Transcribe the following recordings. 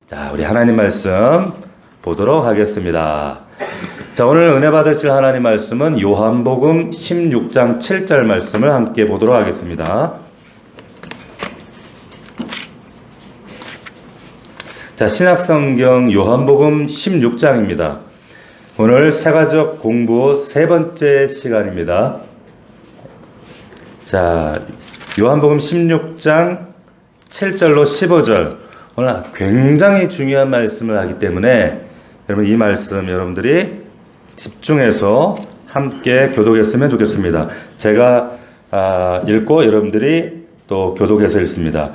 자, 우리 하나님 말씀 보도록 하겠습니다. 자, 오늘 은혜 받으실 하나님 말씀은 요한복음 16장 7절 말씀을 함께 보도록 하겠습니다. 자, 신약성경 요한복음 16장입니다. 오늘 새가족 공부 세 번째 시간입니다. 자, 요한복음 16장 7절로 15절. 오늘 굉장히 중요한 말씀을 하기 때문에 여러분 이 말씀 여러분들이 집중해서 함께 교독했으면 좋겠습니다. 제가 읽고 여러분들이 또 교독해서 읽습니다.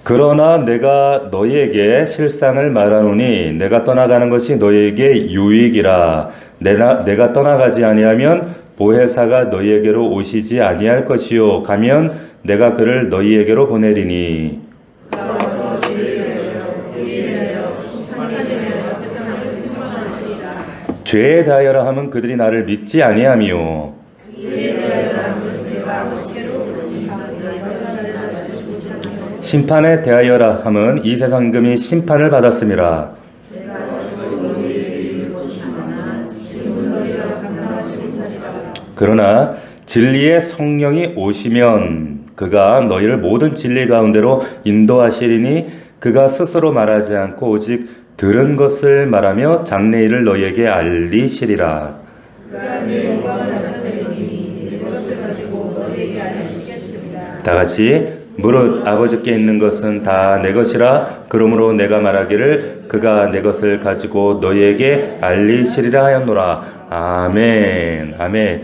그러나 내가 너희에게 실상을 말하노니 내가 떠나가는 것이 너희에게 유익이라. 내가 떠나가지 아니하면 보혜사가 너희에게로 오시지 아니할 것이요 가면 내가 그를 너희에게로 보내리니. 죄에 대하여라 함은 그들이 나를 믿지 아니하미요. 심판에 대하여라 함은 이 세상 금이 심판을 받았음이라. 그러나 진리의 성령이 오시면 그가 너희를 모든 진리 가운데로 인도하시리니 그가 스스로 말하지 않고 오직 들은 것을 말하며 장래일을 너희에게 알리시리라. 다 같이 무릇 아버지께 있는 것은 다 내 것이라. 그러므로 내가 말하기를 그가 내 것을 가지고 너희에게 알리시리라 하였노라. 아멘. 아멘.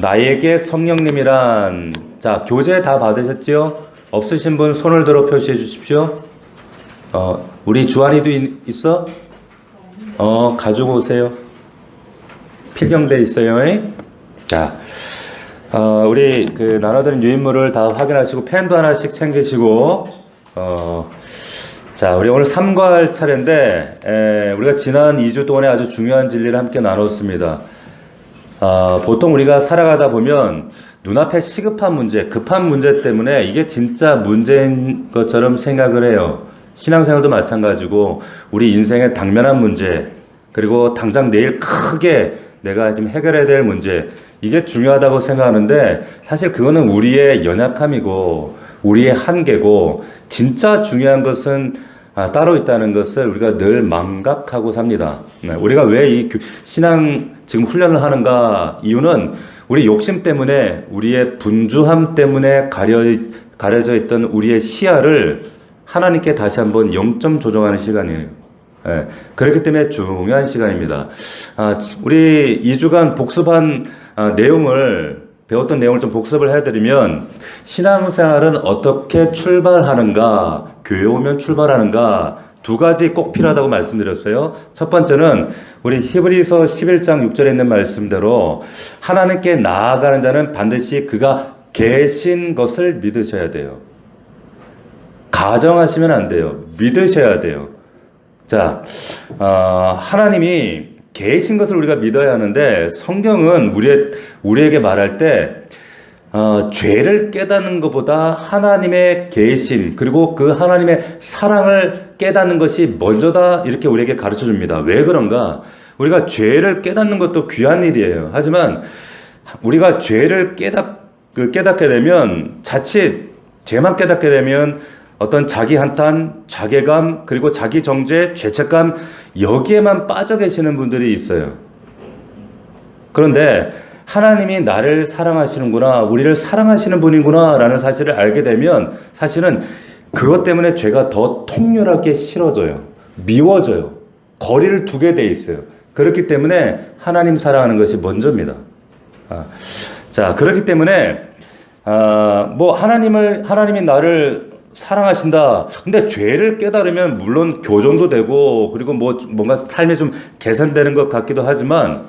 나에게 성령님이란. 자, 교재 다 받으셨지요? 없으신 분 손을 들어 표시해 주십시오. 우리 주한이도 있어? 가지고 오세요. 필경돼 있어요. 자, 우리 나눠드린 유인물을 다 확인하시고 펜도 하나씩 챙기시고, 자, 우리 오늘 삼과할 차례인데, 우리가 지난 2주 동안에 아주 중요한 진리를 함께 나눴습니다. 보통 우리가 살아가다 보면 눈앞에 시급한 문제, 급한 문제 때문에 이게 진짜 문제인 것처럼 생각을 해요. 신앙생활도 마찬가지고 우리 인생의 당면한 문제, 그리고 당장 내일 크게 내가 지금 해결해야 될 문제, 이게 중요하다고 생각하는데 사실 그거는 우리의 연약함이고 우리의 한계고 진짜 중요한 것은 따로 있다는 것을 우리가 늘 망각하고 삽니다. 우리가 왜 이 신앙 지금 훈련을 하는가? 이유는 우리 욕심 때문에, 우리의 분주함 때문에 가려져 있던 우리의 시야를 하나님께 다시 한번 0점 조정하는 시간이에요. 그렇기 때문에 중요한 시간입니다. 우리 2주간 복습한 배웠던 내용을 좀 복습을 해드리면, 신앙생활은 어떻게 출발하는가, 교회 오면 출발하는가, 두 가지 꼭 필요하다고 말씀드렸어요. 첫 번째는 우리 히브리서 11장 6절에 있는 말씀대로 하나님께 나아가는 자는 반드시 그가 계신 것을 믿으셔야 돼요. 가정하시면 안 돼요. 믿으셔야 돼요. 자, 하나님이 계신 것을 우리가 믿어야 하는데, 성경은 우리에게 말할 때 죄를 깨닫는 것보다 하나님의 계심, 그리고 그 하나님의 사랑을 깨닫는 것이 먼저다, 이렇게 우리에게 가르쳐 줍니다. 왜 그런가? 우리가 죄를 깨닫는 것도 귀한 일이에요. 하지만 우리가 죄를 깨닫게 되면, 자칫 죄만 깨닫게 되면 어떤 자기 한탄, 자괴감, 그리고 자기 정죄, 죄책감, 여기에만 빠져 계시는 분들이 있어요. 그런데 하나님이 나를 사랑하시는구나, 우리를 사랑하시는 분이구나 라는 사실을 알게 되면 사실은 그것 때문에 죄가 더 통렬하게 싫어져요. 미워져요. 거리를 두게 돼 있어요. 그렇기 때문에 하나님 사랑하는 것이 먼저입니다. 자, 그렇기 때문에 하나님이 나를 사랑하신다. 근데 죄를 깨달으면 물론 교정도 되고, 그리고 뭔가 삶이 좀 개선되는 것 같기도 하지만,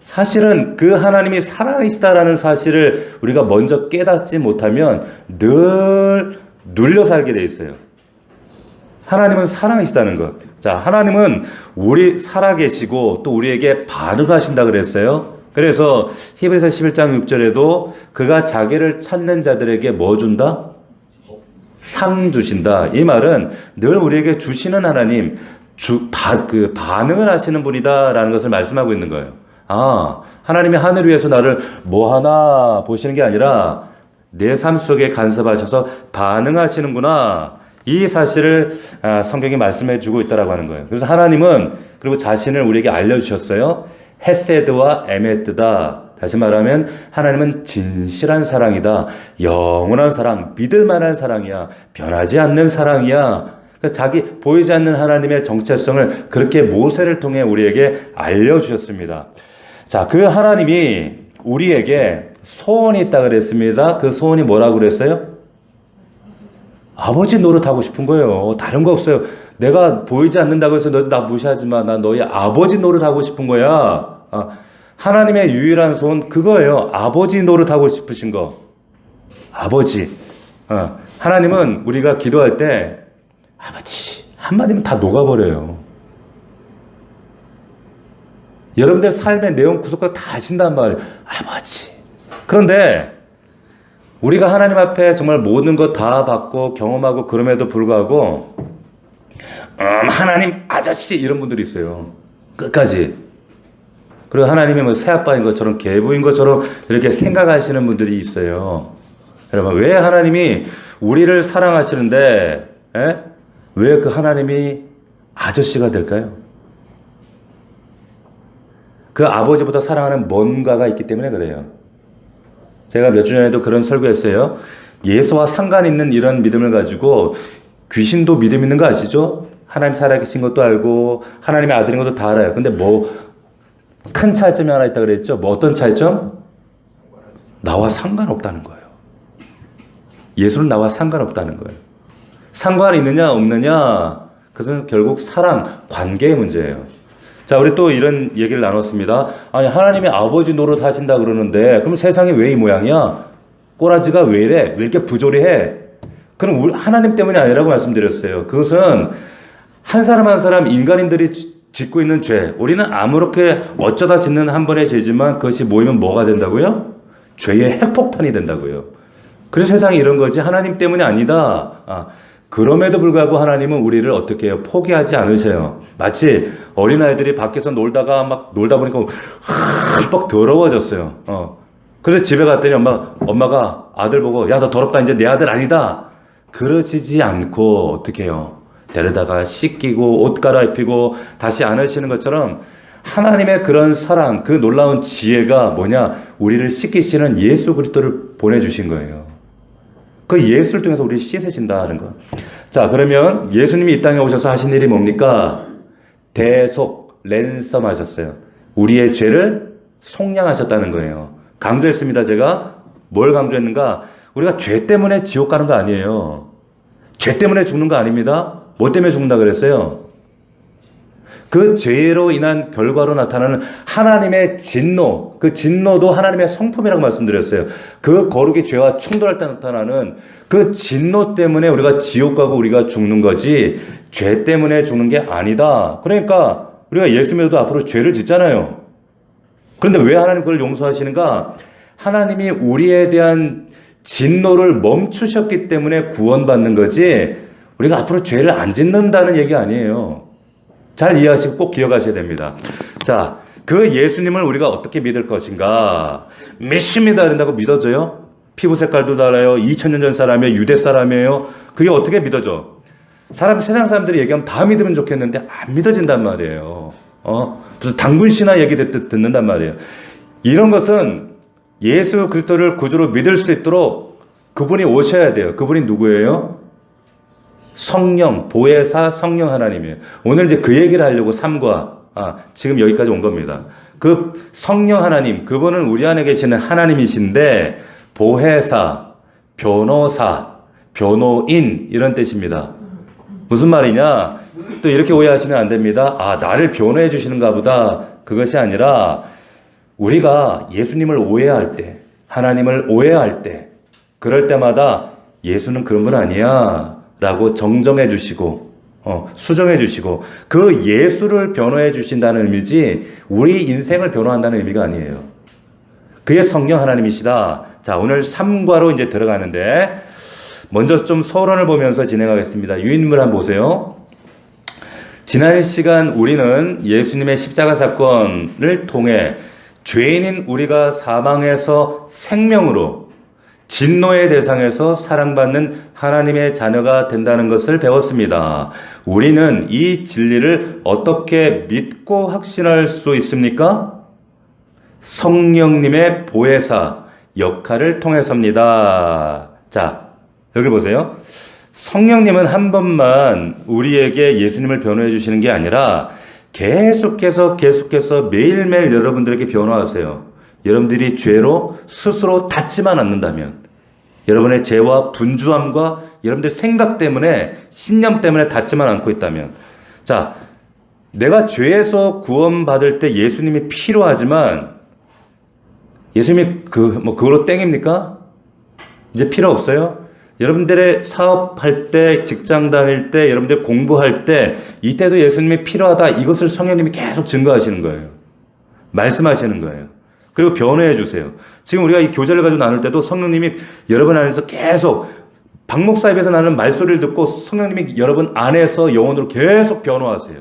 사실은 그 하나님이 사랑이시다라는 사실을 우리가 먼저 깨닫지 못하면 늘 눌려 살게 돼 있어요. 하나님은 사랑이시다는 것. 자, 하나님은 우리 살아계시고 또 우리에게 반응하신다 그랬어요. 그래서 히브리서 11장 6절에도 그가 자기를 찾는 자들에게 뭐 준다? 상 주신다. 이 말은 늘 우리에게 주시는 하나님, 반응을 하시는 분이다라는 것을 말씀하고 있는 거예요. 아, 하나님이 하늘 위에서 나를 뭐 하나 보시는 게 아니라 내 삶 속에 간섭하셔서 반응하시는구나. 이 사실을 성경이 말씀해 주고 있다라고 하는 거예요. 그래서 하나님은 그리고 자신을 우리에게 알려주셨어요. 헤세드와 에메트다. 다시 말하면 하나님은 진실한 사랑이다. 영원한 사랑, 믿을 만한 사랑이야. 변하지 않는 사랑이야. 자기 보이지 않는 하나님의 정체성을 그렇게 모세를 통해 우리에게 알려주셨습니다. 자, 그 하나님이 우리에게 소원이 있다 그랬습니다. 그 소원이 뭐라고 그랬어요? 아버지 노릇하고 싶은 거예요. 다른 거 없어요. 내가 보이지 않는다고 해서 너 나 무시하지 마. 나 너희 아버지 노릇하고 싶은 거야. 하나님의 유일한 소원 그거예요. 아버지 노릇하고 싶으신 거. 아버지. 하나님은 우리가 기도할 때 아버지 한마디면 다 녹아버려요. 여러분들 삶의 내용 구석과 다 아신단 말이에요. 아버지. 그런데 우리가 하나님 앞에 정말 모든 것 다 받고 경험하고 그럼에도 불구하고 하나님 아저씨 이런 분들이 있어요. 끝까지. 그리고 하나님이 뭐 새아빠인 것처럼 계부인 것처럼 이렇게 생각하시는 분들이 있어요. 여러분 왜 하나님이 우리를 사랑하시는데 왜 그 하나님이 아저씨가 될까요? 그 아버지보다 사랑하는 뭔가가 있기 때문에 그래요. 제가 몇 주 전에도 그런 설교했어요. 예수와 상관 있는 이런 믿음을 가지고 귀신도 믿음 있는 거 아시죠? 하나님 살아계신 것도 알고 하나님의 아들인 것도 다 알아요. 근데 뭐 큰 차이점이 하나 있다 그랬죠? 뭐 어떤 차이점? 나와 상관없다는 거예요. 예수는 나와 상관없다는 거예요. 상관이 있느냐 없느냐 그것은 결국 사랑, 관계의 문제예요. 자, 우리 또 이런 얘기를 나눴습니다. 아니 하나님이 아버지 노릇 하신다 그러는데 그럼 세상이 왜 이 모양이야? 꼬라지가 왜 이래? 왜 이렇게 부조리해? 그럼 하나님 때문이 아니라고 말씀드렸어요. 그것은 한 사람 한 사람 인간인들이 짓고 있는 죄. 우리는 아무렇게 어쩌다 짓는 한 번의 죄지만 그것이 모이면 뭐가 된다고요? 죄의 핵폭탄이 된다고요. 그래서 세상이 이런 거지 하나님 때문이 아니다. 그럼에도 불구하고 하나님은 우리를 어떻게 해요? 포기하지 않으세요. 마치 어린아이들이 밖에서 놀다 보니까 흠뻑 더러워졌어요. 그래서 집에 갔더니 엄마가 아들 보고 야, 너 더럽다. 이제 내 아들 아니다. 그러시지 않고 어떻게 해요? 데려다가 씻기고 옷 갈아입히고 다시 안으시는 것처럼 하나님의 그런 사랑, 그 놀라운 지혜가 뭐냐? 우리를 씻기시는 예수 그리스도를 보내주신 거예요. 그 예수를 통해서 우리를 씻으신다는 거. 자, 그러면 예수님이 이 땅에 오셔서 하신 일이 뭡니까? 대속, 랜섬 하셨어요. 우리의 죄를 속량하셨다는 거예요. 강조했습니다, 제가. 뭘 강조했는가? 우리가 죄 때문에 지옥 가는 거 아니에요. 죄 때문에 죽는 거 아닙니다. 뭐 때문에 죽는다 그랬어요? 그 죄로 인한 결과로 나타나는 하나님의 진노, 그 진노도 하나님의 성품이라고 말씀드렸어요. 그 거룩이 죄와 충돌할 때 나타나는 그 진노 때문에 우리가 지옥 가고 우리가 죽는 거지 죄 때문에 죽는 게 아니다. 그러니까 우리가 예수 믿어도 앞으로 죄를 짓잖아요. 그런데 왜 하나님 그걸 용서하시는가? 하나님이 우리에 대한 진노를 멈추셨기 때문에 구원받는 거지 우리가 앞으로 죄를 안 짓는다는 얘기 아니에요. 잘 이해하시고 꼭 기억하셔야 됩니다. 자, 그 예수님을 우리가 어떻게 믿을 것인가? 믿습니다 된다고 믿어져요? 피부 색깔도 달라요. 2000년 전 사람이에요. 유대 사람이에요. 그게 어떻게 믿어져? 세상 사람들이 얘기하면 다 믿으면 좋겠는데 안 믿어진단 말이에요. 무슨 당군 신화 얘기 듣는단 말이에요. 이런 것은 예수 그리스도를 구주로 믿을 수 있도록 그분이 오셔야 돼요. 그분이 누구예요? 성령, 보혜사 성령 하나님이에요. 오늘 이제 그 얘기를 하려고 3과 지금 여기까지 온 겁니다. 그 성령 하나님, 그분은 우리 안에 계시는 하나님이신데 보혜사, 변호사, 변호인 이런 뜻입니다. 무슨 말이냐? 또 이렇게 오해하시면 안 됩니다. 나를 변호해 주시는가 보다. 그것이 아니라 우리가 예수님을 오해할 때, 하나님을 오해할 때, 그럴 때마다 예수는 그런 분 아니야 라고 정정해 주시고 수정해 주시고 그 예수를 변호해 주신다는 의미지 우리 인생을 변호한다는 의미가 아니에요. 그의 성령 하나님이시다. 자, 오늘 3과로 이제 들어가는데 먼저 좀 서론을 보면서 진행하겠습니다. 유인물 한번 보세요. 지난 시간 우리는 예수님의 십자가 사건을 통해 죄인인 우리가 사망에서 생명으로, 진노의 대상에서 사랑받는 하나님의 자녀가 된다는 것을 배웠습니다. 우리는 이 진리를 어떻게 믿고 확신할 수 있습니까? 성령님의 보혜사 역할을 통해서입니다. 자, 여기 보세요. 성령님은 한 번만 우리에게 예수님을 변호해 주시는 게 아니라 계속해서 매일매일 여러분들에게 변호하세요. 여러분들이 죄로 스스로 닫지만 않는다면, 여러분의 죄와 분주함과 여러분들 생각 때문에, 신념 때문에 닫지만 않고 있다면, 자, 내가 죄에서 구원받을 때 예수님이 필요하지만, 예수님이 그걸로 땡입니까? 이제 필요 없어요? 여러분들의 사업할 때, 직장 다닐 때, 여러분들 공부할 때, 이때도 예수님이 필요하다. 이것을 성령님이 계속 증거하시는 거예요. 말씀하시는 거예요. 그리고 변호해 주세요. 지금 우리가 이 교제를 가지고 나눌 때도 성령님이 여러분 안에서 계속 박 목사 입에서 나는 말소리를 듣고 성령님이 여러분 안에서 영혼으로 계속 변호하세요.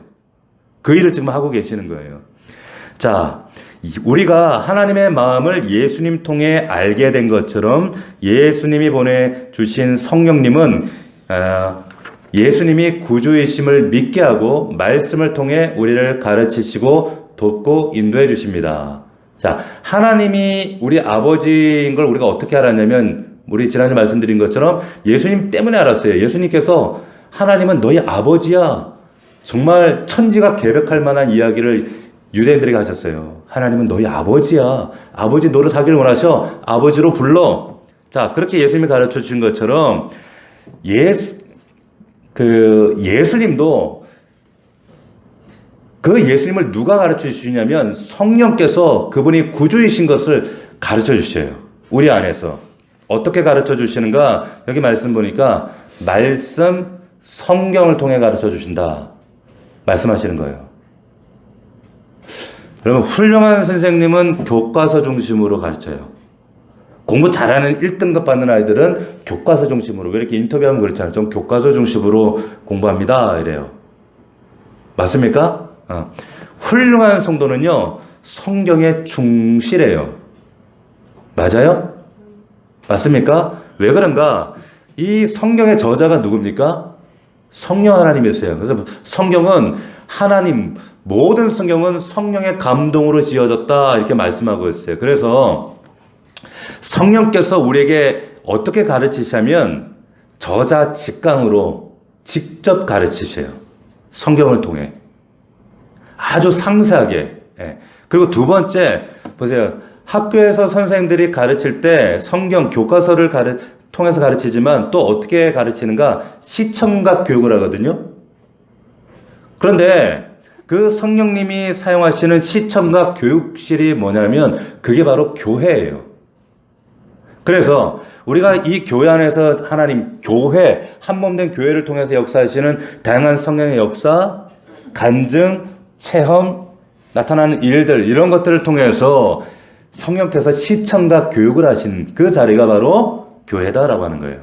그 일을 지금 하고 계시는 거예요. 자, 우리가 하나님의 마음을 예수님 통해 알게 된 것처럼 예수님이 보내주신 성령님은 예수님이 구주이심을 믿게 하고 말씀을 통해 우리를 가르치시고 돕고 인도해 주십니다. 자, 하나님이 우리 아버지인 걸 우리가 어떻게 알았냐면, 우리 지난주 말씀드린 것처럼 예수님 때문에 알았어요. 예수님께서 하나님은 너희 아버지야. 정말 천지가 개벽할 만한 이야기를 유대인들에게 하셨어요. 하나님은 너희 아버지야. 아버지 노릇하기를 원하셔. 아버지로 불러. 자, 그렇게 예수님이 가르쳐 주신 것처럼 예수님도 그 예수님을 누가 가르쳐 주시냐면 성령께서 그분이 구주이신 것을 가르쳐 주셔요. 우리 안에서. 어떻게 가르쳐 주시는가? 여기 말씀 보니까 말씀, 성경을 통해 가르쳐 주신다. 말씀하시는 거예요. 그러면 훌륭한 선생님은 교과서 중심으로 가르쳐요. 공부 잘하는 1등급 받는 아이들은 교과서 중심으로. 왜 이렇게 인터뷰하면 그렇잖아요. 전 교과서 중심으로 공부합니다. 이래요. 맞습니까? 훌륭한 성도는요, 성경에 충실해요. 맞아요? 맞습니까? 왜 그런가? 이 성경의 저자가 누굽니까? 성령 하나님이세요. 그래서 성경은 하나님, 모든 성경은 성령의 감동으로 지어졌다. 이렇게 말씀하고 있어요. 그래서 성령께서 우리에게 어떻게 가르치시냐면 저자 직강으로 직접 가르치셔요. 성경을 통해. 아주 상세하게. 그리고 두 번째, 보세요. 학교에서 선생님들이 가르칠 때 성경 교과서를 통해서 가르치지만 또 어떻게 가르치는가? 시청각 교육을 하거든요. 그런데 그 성령님이 사용하시는 시청각 교육실이 뭐냐면 그게 바로 교회예요. 그래서 우리가 이 교회 안에서 하나님, 교회, 한몸된 교회를 통해서 역사하시는 다양한 성령의 역사, 간증, 체험, 나타나는 일들, 이런 것들을 통해서 성령께서 시청각 교육을 하신 그 자리가 바로 교회다라고 하는 거예요.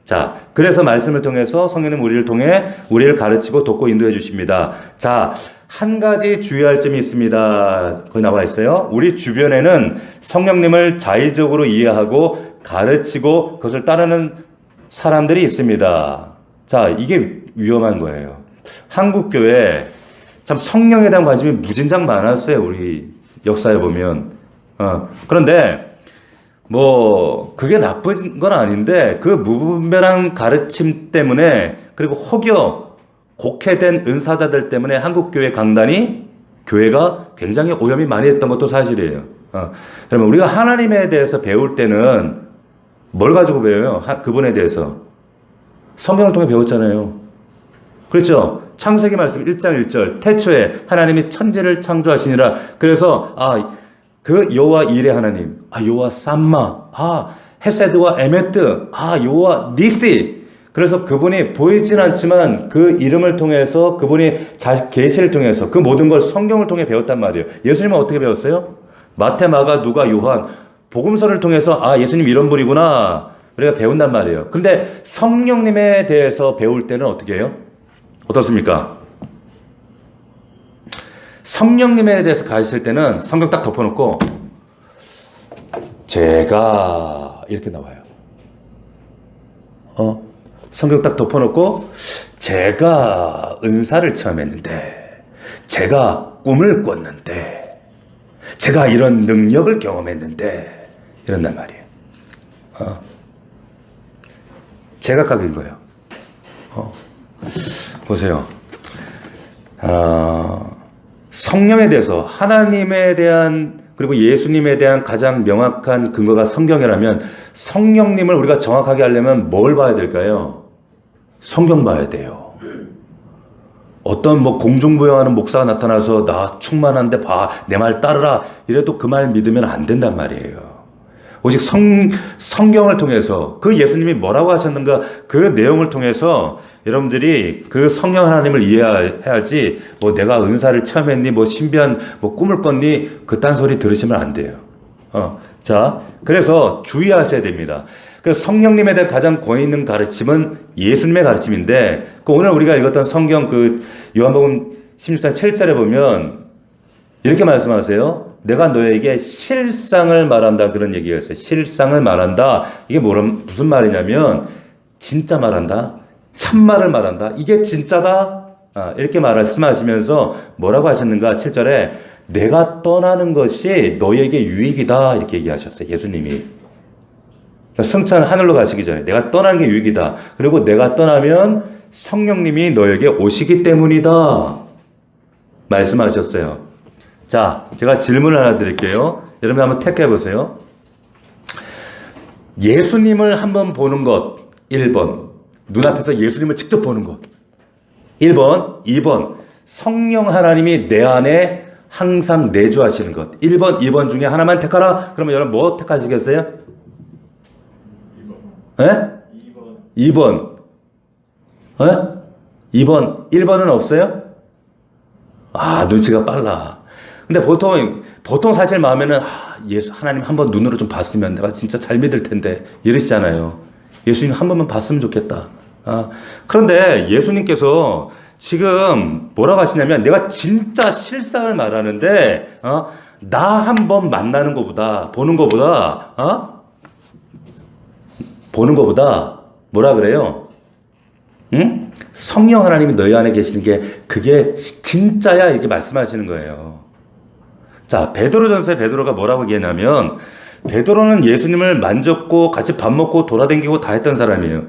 자, 그래서 말씀을 통해서 성령님 우리를 통해 우리를 가르치고 돕고 인도해 주십니다. 자, 한 가지 주의할 점이 있습니다. 거기 나와 있어요. 우리 주변에는 성령님을 자의적으로 이해하고 가르치고 그것을 따르는 사람들이 있습니다. 자, 이게 위험한 거예요. 한국교회 참 성령에 대한 관심이 무진장 많았어요. 우리 역사에 보면. 그런데 그게 나쁜 건 아닌데 그 무분별한 가르침 때문에, 그리고 혹여 곡해된 은사자들 때문에 한국교회 강단이, 교회가 굉장히 오염이 많이 했던 것도 사실이에요. 그러면 우리가 하나님에 대해서 배울 때는 뭘 가지고 배워요? 그분에 대해서. 성경을 통해 배웠잖아요. 그렇죠? 창세기 말씀 1장 1절. 태초에 하나님이 천지를 창조하시니라. 그래서 그 여호와 이레 하나님, 여호와 삼마, 헤세드와 에메트, 여호와 니시. 그래서 그분이 보이진 않지만 그 이름을 통해서, 그분이 계시를 통해서 그 모든 걸 성경을 통해 배웠단 말이에요. 예수님은 어떻게 배웠어요? 마태, 마가, 누가, 요한 복음서를 통해서 예수님 이런 분이구나. 우리가 배운단 말이에요. 근데 성령님에 대해서 배울 때는 어떻게 해요? 어떻습니까? 성령님에 대해서 가르칠 때는 성경 딱 덮어놓고 제가 이렇게 나와요. 성경 딱 덮어놓고 제가 은사를 체험했는데, 제가 꿈을 꿨는데, 제가 이런 능력을 경험했는데, 이런단 말이에요. 제각각인 거예요. 보세요. 성령에 대해서, 하나님에 대한, 그리고 예수님에 대한 가장 명확한 근거가 성경이라면, 성령님을 우리가 정확하게 하려면 뭘 봐야 될까요? 성경 봐야 돼요. 어떤 공중부양하는 목사가 나타나서 나 충만한데 내 말 따르라 이래도 그 말 믿으면 안 된단 말이에요. 오직 성경을 통해서 그 예수님이 뭐라고 하셨는가 그 내용을 통해서 여러분들이 그 성령 하나님을 이해해야지 내가 은사를 체험했니 신비한 꿈을 꿨니 그딴 소리 들으시면 안 돼요. 자, 그래서 주의하셔야 됩니다. 그래서 성령님에 대한 가장 권위 있는 가르침은 예수님의 가르침인데, 오늘 우리가 읽었던 성경 요한복음 16장 7절에 보면 이렇게 말씀하세요. 내가 너에게 실상을 말한다, 그런 얘기가 있어요. 실상을 말한다. 이게 무슨 말이냐면 진짜 말한다, 참말을 말한다, 이게 진짜다, 이렇게 말씀하시면서 뭐라고 하셨는가? 7절에 내가 떠나는 것이 너에게 유익이다, 이렇게 얘기하셨어요. 예수님이. 승천 하늘로 가시기 전에 내가 떠나는 게 유익이다. 그리고 내가 떠나면 성령님이 너에게 오시기 때문이다 말씀하셨어요. 자, 제가 질문을 하나 드릴게요. 여러분 한번 택해 보세요. 예수님을 한번 보는 것 1번, 눈앞에서 예수님을 직접 보는 것 1번, 2번 성령 하나님이 내 안에 항상 내주하시는 것 1번, 2번 중에 하나만 택하라. 그러면 여러분 뭐 택하시겠어요? 2번. 2번. 1번은 없어요? 눈치가 빨라. 근데 보통 사실 마음에는 하나님 한번 눈으로 좀 봤으면 내가 진짜 잘 믿을 텐데 이러시잖아요. 예수님 한 번만 봤으면 좋겠다. 그런데 예수님께서 지금 뭐라고 하시냐면 내가 진짜 실상을 말하는데 나 한 번 만나는 것보다 보는 것보다 뭐라 그래요? 응? 성령 하나님이 너희 안에 계시는 게 그게 진짜야, 이렇게 말씀하시는 거예요. 자, 베드로전서에 베드로가 뭐라고 얘기했냐면 베드로는 예수님을 만졌고 같이 밥 먹고 돌아다니고 다 했던 사람이에요.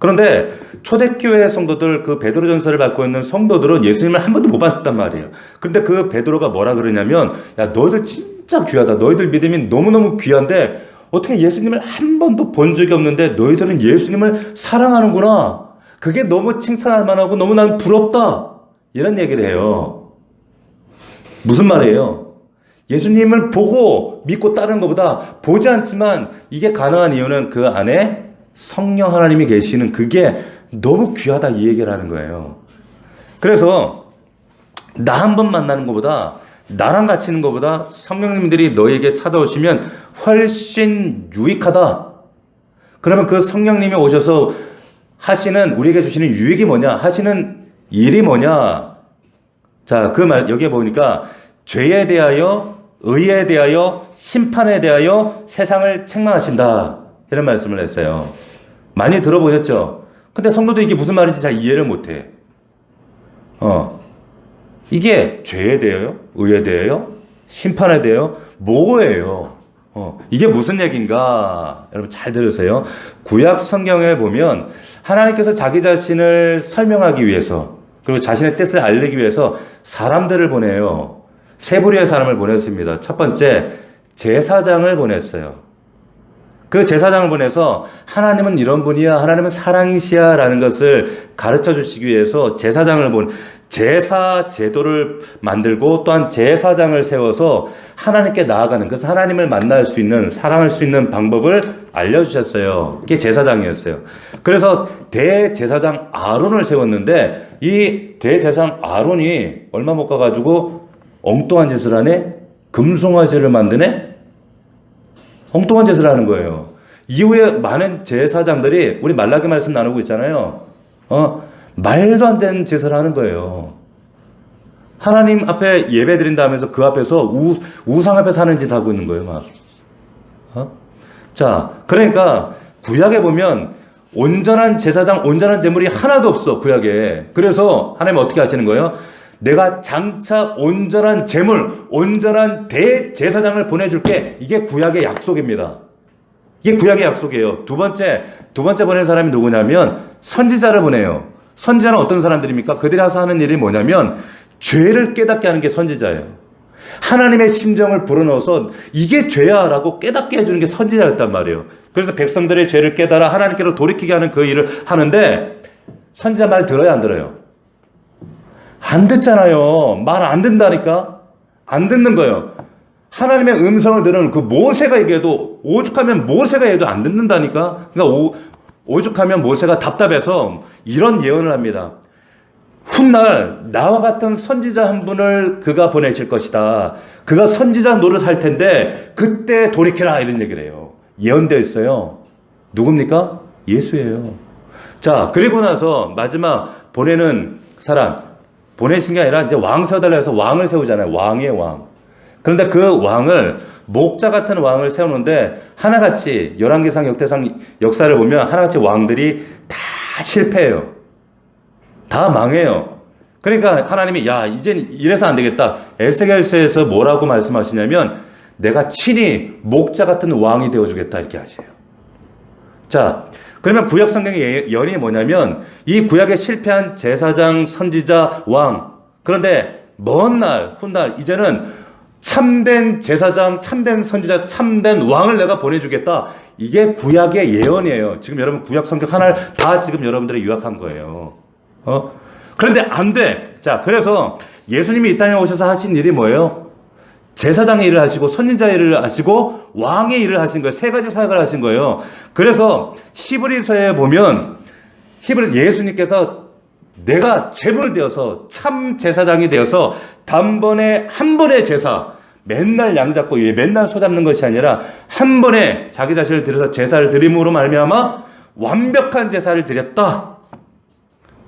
그런데 초대교회 성도들, 그 베드로전서를 받고 있는 성도들은 예수님을 한 번도 못 봤단 말이에요. 그런데 그 베드로가 뭐라 그러냐면 야, 너희들 진짜 귀하다. 너희들 믿음이 너무너무 귀한데 어떻게 예수님을 한 번도 본 적이 없는데 너희들은 예수님을 사랑하는구나. 그게 너무 칭찬할 만하고 너무 난 부럽다. 이런 얘기를 해요. 무슨 말이에요? 예수님을 보고 믿고 따르는 것보다 보지 않지만 이게 가능한 이유는 그 안에 성령 하나님이 계시는 그게 너무 귀하다, 이 얘기를 하는 거예요. 그래서 나 한 번 만나는 것보다, 나랑 같이 있는 것보다 성령님들이 너에게 찾아오시면 훨씬 유익하다. 그러면 그 성령님이 오셔서 우리에게 주시는 유익이 뭐냐? 하시는 일이 뭐냐? 자, 그 말, 여기에 보니까 죄에 대하여, 의에 대하여, 심판에 대하여 세상을 책망하신다. 이런 말씀을 했어요. 많이 들어보셨죠? 근데 성도도 이게 무슨 말인지 잘 이해를 못해. 이게 죄에 대하여, 의에 대하여, 심판에 대하여, 뭐예요? 이게 무슨 얘기인가? 여러분 잘 들으세요. 구약 성경에 보면 하나님께서 자기 자신을 설명하기 위해서, 그리고 자신의 뜻을 알리기 위해서 사람들을 보내요. 세 부류의 사람을 보냈습니다. 첫 번째, 제사장을 보냈어요. 그 제사장을 보내서 하나님은 이런 분이야, 하나님은 사랑이시야 라는 것을 가르쳐 주시기 위해서 제사 제도를 만들고 또한 제사장을 세워서 하나님께 나아가는, 그래서 하나님을 만날 수 있는, 사랑할 수 있는 방법을 알려주셨어요. 그게 제사장이었어요. 그래서 대제사장 아론을 세웠는데 이 대제사장 아론이 얼마 못 가가지고 엉뚱한 짓을 하네? 금송아지를 만드네? 엉뚱한 짓을 하는 거예요. 이후에 많은 제사장들이 우리 말라기 말씀 나누고 있잖아요. 말도 안 되는 제사를 하는 거예요. 하나님 앞에 예배 드린다 하면서 그 앞에서 우상 앞에서 하는 짓 하고 있는 거예요, 막. 자, 그러니까 구약에 보면 온전한 제사장, 온전한 제물이 하나도 없어, 구약에. 그래서 하나님은 어떻게 하시는 거예요? 내가 장차 온전한 제물, 온전한 대제사장을 보내줄게. 이게 구약의 약속입니다. 이게 구약의 약속이에요. 두 번째 보낸 사람이 누구냐면 선지자를 보내요. 선지자는 어떤 사람들입니까? 그들이 하는 일이 뭐냐면 죄를 깨닫게 하는 게 선지자예요. 하나님의 심정을 불어넣어서 이게 죄야 라고 깨닫게 해주는 게 선지자였단 말이에요. 그래서 백성들의 죄를 깨달아 하나님께로 돌이키게 하는 그 일을 하는데 선지자 말 들어요, 안 들어요? 안 듣잖아요. 말 안 듣는다니까? 안 듣는 거예요. 하나님의 음성을 들은 그 모세가 얘기해도, 오죽하면 모세가 해도 안 듣는다니까? 그러니까 오죽하면 모세가 답답해서 이런 예언을 합니다. 훗날 나와 같은 선지자 한 분을 그가 보내실 것이다. 그가 선지자 노릇할 텐데 그때 돌이켜라, 이런 얘기를 해요. 예언되어 있어요. 누굽니까? 예수예요. 자, 그리고 나서 마지막 보내는 사람, 보내신 게 아니라 이제 왕 세워달라 해서 왕을 세우잖아요. 왕의 왕. 그런데 그 왕을, 목자 같은 왕을 세우는데 하나같이 열왕기상 역대상 역사를 보면 하나같이 왕들이 다 실패해요. 다 망해요. 그러니까 하나님이 야, 이젠 이래서 안 되겠다. 에스겔서에서 뭐라고 말씀하시냐면 내가 친히 목자 같은 왕이 되어주겠다, 이렇게 하세요. 자, 그러면 구약 성경의 예언이 뭐냐면 이 구약에 실패한 제사장, 선지자, 왕, 그런데 먼 날, 훗날 이제는 참된 제사장, 참된 선지자, 참된 왕을 내가 보내주겠다. 이게 구약의 예언이에요. 지금 여러분 구약 성경 하나를 다 지금 여러분들이 요약한 거예요. 그런데 안 돼. 자, 그래서 예수님이 이 땅에 오셔서 하신 일이 뭐예요? 제사장의 일을 하시고 선지자의 일을 하시고 왕의 일을 하신 거예요. 세 가지 사역을 하신 거예요. 그래서 히브리서에 보면 예수님께서 내가 제물 되어서 참 제사장이 되어서 단번에 한 번의 제사, 맨날 양 잡고 맨날 소 잡는 것이 아니라 한 번에 자기 자신을 들여서 제사를 드림으로 말미암아 완벽한 제사를 드렸다.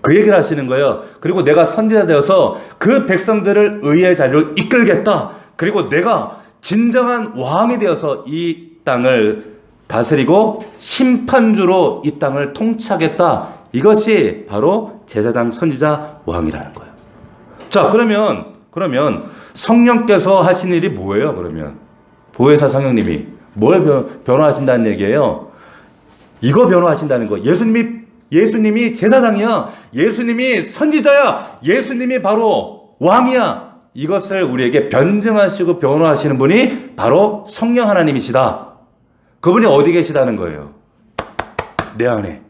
그 얘기를 하시는 거예요. 그리고 내가 선지자 되어서 그 백성들을 의의 자리로 이끌겠다. 그리고 내가 진정한 왕이 되어서 이 땅을 다스리고 심판주로 이 땅을 통치하겠다. 이것이 바로 제사장, 선지자, 왕이라는 거예요. 자, 그러면 성령께서 하신 일이 뭐예요? 그러면 보혜사 성령님이 뭘 변호하신다는 얘기예요? 이거 변호하신다는 거. 예수님이 제사장이야. 예수님이 선지자야. 예수님이 바로 왕이야. 이것을 우리에게 변증하시고 변호하시는 분이 바로 성령 하나님이시다. 그분이 어디 계시다는 거예요? 내 안에.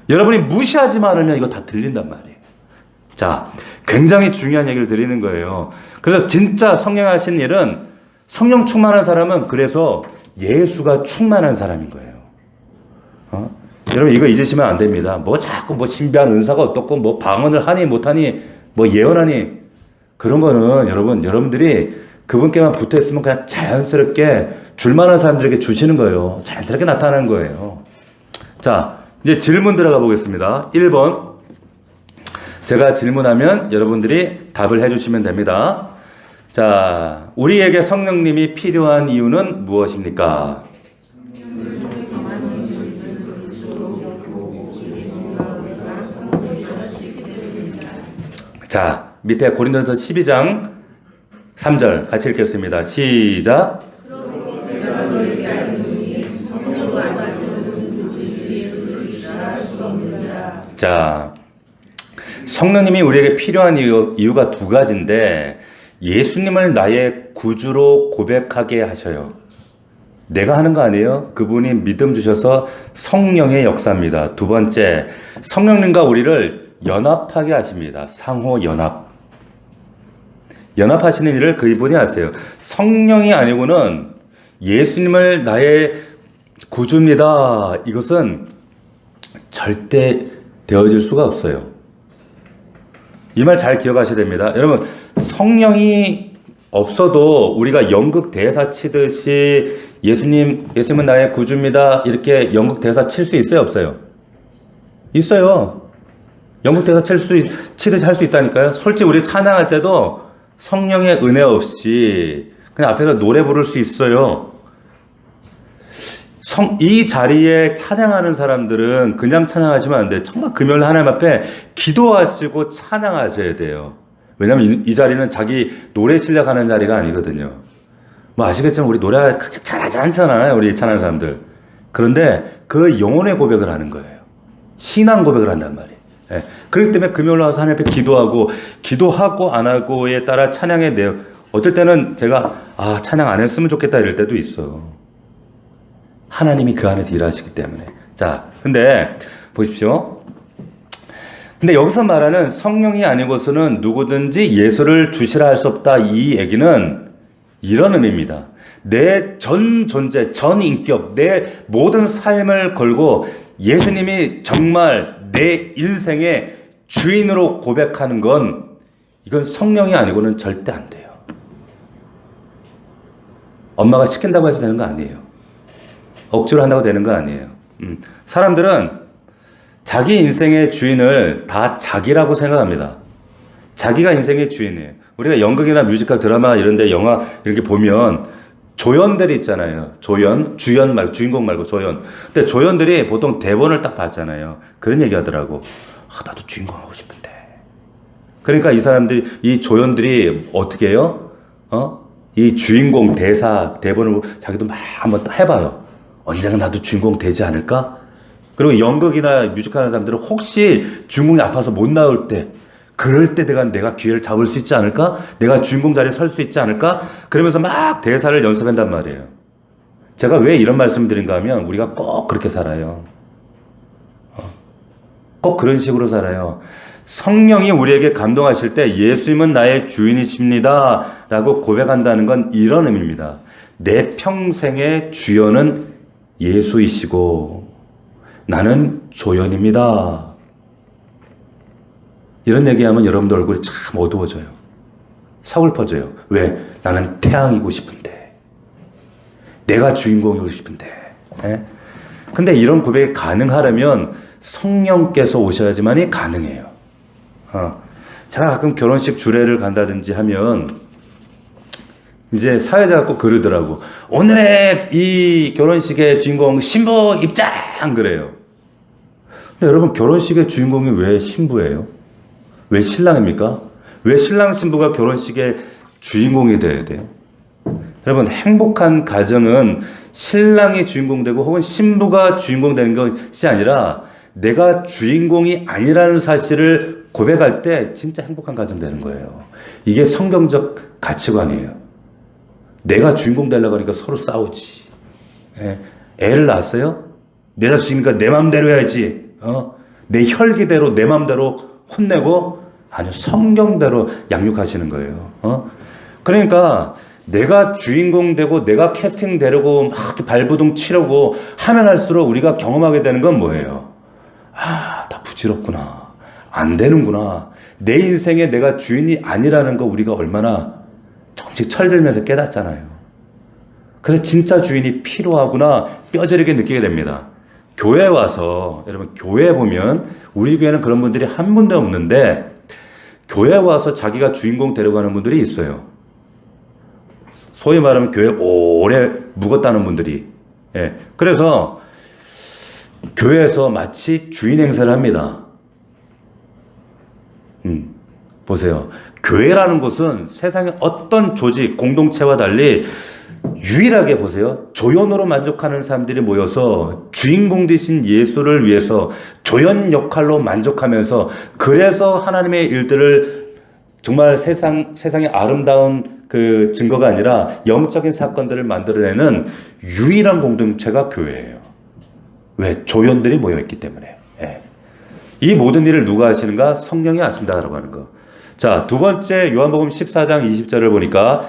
여러분이 무시하지만 않으면 이거 다 들린단 말이에요. 자, 굉장히 중요한 얘기를 드리는 거예요. 그래서 진짜 성령 하신 일은, 성령 충만한 사람은 그래서 예수가 충만한 사람인 거예요. 여러분 이거 잊으시면 안 됩니다. 자꾸 신비한 은사가 어떻고 방언을 하니 못하니 예언하니, 그런 거는 여러분들이 그분께만 붙어 있으면 그냥 자연스럽게 줄만한 사람들에게 주시는 거예요. 자연스럽게 나타나는 거예요. 자, 이제 질문 들어가 보겠습니다. 1번. 제가 질문하면 여러분들이 답을 해주시면 됩니다. 자, 우리에게 성령님이 필요한 이유는 무엇입니까? 자, 밑에 고린도전서 12장 3절 같이 읽겠습니다. 시작. 자, 성령님이 우리에게 필요한 이유가 두 가지인데, 예수님을 나의 구주로 고백하게 하셔요. 내가 하는 거 아니에요? 그분이 믿음 주셔서 성령의 역사입니다. 두 번째, 성령님과 우리를 연합하게 하십니다. 상호 연합. 연합하시는 일을 그분이 하세요. 성령이 아니고는 예수님을 나의 구주입니다. 이것은 절대 되어질 수가 없어요. 이 말 잘 기억하셔야 됩니다. 여러분, 성령이 없어도 우리가 연극 대사 치듯이 예수님은 나의 구주입니다. 이렇게 연극 대사 칠 수 있어요, 없어요? 있어요. 연극 대사 치듯이 할 수 있다니까요. 솔직히 우리 찬양할 때도 성령의 은혜 없이 그냥 앞에서 노래 부를 수 있어요. 이 자리에 찬양하는 사람들은 그냥 찬양하시면 안 돼요. 정말 금요일 하나님 앞에 기도하시고 찬양하셔야 돼요. 왜냐하면 이 자리는 자기 노래 실력하는 자리가 아니거든요. 뭐 아시겠지만 우리 노래 그렇게 잘하지 않잖아요. 우리 찬양하는 사람들. 그런데 그 영혼의 고백을 하는 거예요. 신앙 고백을 한단 말이에요. 예. 그렇기 때문에 금요일 나와서 하나님 앞에 기도하고 안 하고에 따라 찬양의 내용. 어떨 때는 제가 찬양 안 했으면 좋겠다 이럴 때도 있어. 하나님이 그 안에서 일하시기 때문에. 자, 근데 보십시오. 근데 여기서 말하는 성령이 아니고서는 누구든지 예수를 주시라 할 수 없다. 이 얘기는 이런 의미입니다. 내 전 존재, 전 인격, 내 모든 삶을 걸고 예수님이 정말 내 인생의 주인으로 고백하는 건 이건 성령이 아니고는 절대 안 돼요. 엄마가 시킨다고 해서 되는 거 아니에요. 억지로 한다고 되는 거 아니에요. 사람들은 자기 인생의 주인을 다 자기라고 생각합니다. 자기가 인생의 주인이에요. 우리가 연극이나 뮤지컬, 드라마 이런 데 영화 이렇게 보면 조연들이 있잖아요. 주연 말고, 주인공 말고 조연. 근데 조연들이 보통 대본을 딱 봤잖아요. 그런 얘기 하더라고. 나도 주인공 하고 싶은데. 그러니까 이 조연들이 어떻게 해요? 이 주인공 대본을 자기도 막 한번 해봐요. 언젠가 나도 주인공 되지 않을까? 그리고 연극이나 뮤지컬 하는 사람들은 혹시 주인공이 아파서 못 나올 때, 그럴 때 내가 기회를 잡을 수 있지 않을까? 내가 주인공 자리에 설 수 있지 않을까? 그러면서 막 대사를 연습한단 말이에요. 제가 왜 이런 말씀을 드린가 하면 우리가 꼭 그렇게 살아요. 꼭 그런 식으로 살아요. 성령이 우리에게 감동하실 때 예수님은 나의 주인이십니다 라고 고백한다는 건 이런 의미입니다. 내 평생의 주연은 예수이시고 나는 조연입니다. 이런 얘기하면 여러분들 얼굴이 참 어두워져요. 서글퍼져요. 왜? 나는 태양이고 싶은데. 내가 주인공이고 싶은데. 근데 이런 고백이 가능하려면 성령께서 오셔야지만이 가능해요. 제가 가끔 결혼식 주례를 간다든지 하면 이제 사회자가 꼭 그러더라고. 오늘의 이 결혼식의 주인공 신부 입장 그래요. 근데 여러분 결혼식의 주인공이 왜 신부예요? 왜 신랑입니까? 왜 신랑 신부가 결혼식의 주인공이 돼야 돼요? 여러분 행복한 가정은 신랑이 주인공 되고 혹은 신부가 주인공 되는 것이 아니라 내가 주인공이 아니라는 사실을 고백할 때 진짜 행복한 가정 되는 거예요. 이게 성경적 가치관이에요. 내가 주인공 되려고 하니까 서로 싸우지. 애를 낳았어요? 내 자식이니까 내 맘대로 해야지. 내 혈기대로 내 맘대로 혼내고 아니요 성경대로 양육하시는 거예요. 그러니까 내가 주인공 되고 내가 캐스팅 되려고 막 발부둥 치려고 하면 할수록 우리가 경험하게 되는 건 뭐예요? 나 부질없구나. 안 되는구나. 내 인생에 내가 주인이 아니라는 거 우리가 얼마나 조금씩 철들면서 깨닫잖아요. 그래서 진짜 주인이 필요하구나 뼈저리게 느끼게 됩니다. 교회에 와서 여러분 교회에 보면 우리 교회는 그런 분들이 한 분도 없는데 교회에 와서 자기가 주인공 되려고 하는 분들이 있어요. 소위 말하면 교회 오래 묵었다는 분들이. 그래서 교회에서 마치 주인 행세를 합니다. 보세요. 교회라는 곳은 세상의 어떤 조직, 공동체와 달리 유일하게 보세요. 조연으로 만족하는 사람들이 모여서 주인공 되신 예수를 위해서 조연 역할로 만족하면서 그래서 하나님의 일들을 정말 세상의 아름다운 그 증거가 아니라 영적인 사건들을 만들어내는 유일한 공동체가 교회예요. 왜? 조연들이 모여있기 때문에. 이 모든 일을 누가 하시는가? 성령이 하신다라고 하는 거. 자, 두 번째 요한복음 14장 20절을 보니까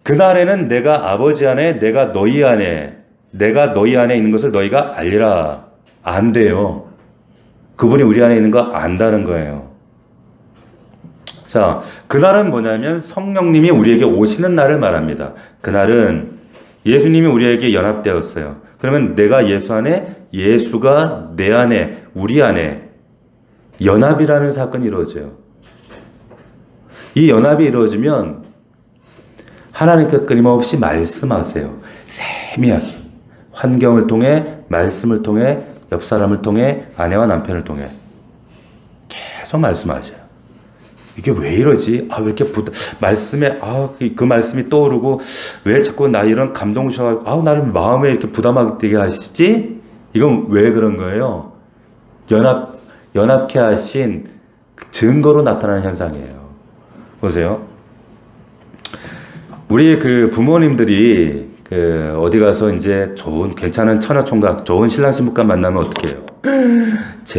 그날에는 내가 아버지 안에 내가 너희 안에 있는 것을 너희가 알리라. 안 돼요. 그분이 우리 안에 있는 거 안다는 거예요. 자, 그날은 뭐냐면 성령님이 우리에게 오시는 날을 말합니다. 그날은 예수님이 우리에게 연합되었어요. 그러면 내가 예수 안에, 예수가 내 안에, 우리 안에 연합이라는 사건이 이루어져요. 이 연합이 이루어지면 하나님께서 끊임없이 말씀하세요. 세미하게. 환경을 통해, 말씀을 통해, 옆 사람을 통해, 아내와 남편을 통해 계속 말씀하셔요. 이게 왜 이러지? 왜 이렇게 말씀에, 그 말씀이 떠오르고, 왜 자꾸 나 이런 감동 주셔가지고, 나를 마음에 이렇게 부담하게 하시지? 이건 왜 그런 거예요? 연합케 하신 증거로 나타나는 현상이에요. 보세요. 우리 그 부모님들이 어디 가서 이제 좋은, 괜찮은 처녀총각, 좋은 신랑 신부가 만나면 어떻게 해요?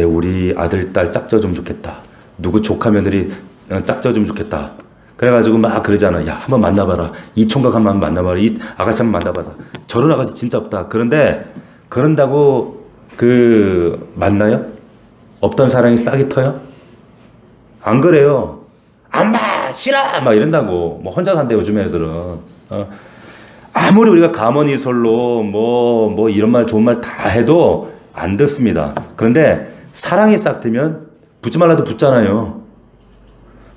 우리 아들, 딸 짝져주면 좋겠다. 누구 조카 며느리 짝져주면 좋겠다. 그래가지고 막 그러잖아. 야, 한번 만나봐라. 이 총각 한번 만나봐라. 이 아가씨 한번 만나봐라. 저런 아가씨 진짜 없다. 그런데, 그런다고 만나요? 없던 사랑이 싹이 터요? 안 그래요. 안 봐! 싫어! 막 이런다고. 뭐 혼자 산대, 요즘 애들은. 아무리 우리가 가머니설로 이런 말 좋은 말 다 해도 안 듣습니다. 그런데 사랑이 싹 트면 붙지 말라도 붙잖아요.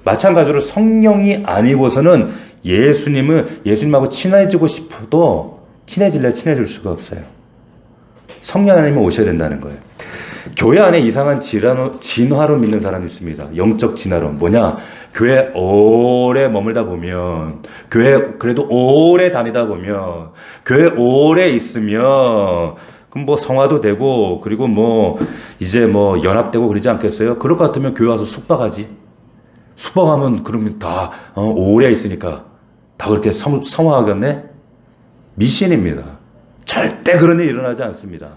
마찬가지로 성령이 아니고서는 예수님하고 친해지고 싶어도 친해질 수가 없어요. 성령 하나님이 오셔야 된다는 거예요. 교회 안에 이상한 진화로 믿는 사람이 있습니다. 영적 진화론. 뭐냐? 교회 오래 머물다 보면, 교회 그래도 오래 다니다 보면, 교회 오래 있으면, 그럼 성화도 되고, 그리고 이제 연합되고 그러지 않겠어요? 그럴 것 같으면 교회 와서 숙박하지. 숙박하면 그러면 다, 오래 있으니까 다 그렇게 성화하겠네? 미신입니다. 절대 그런 일이 일어나지 않습니다.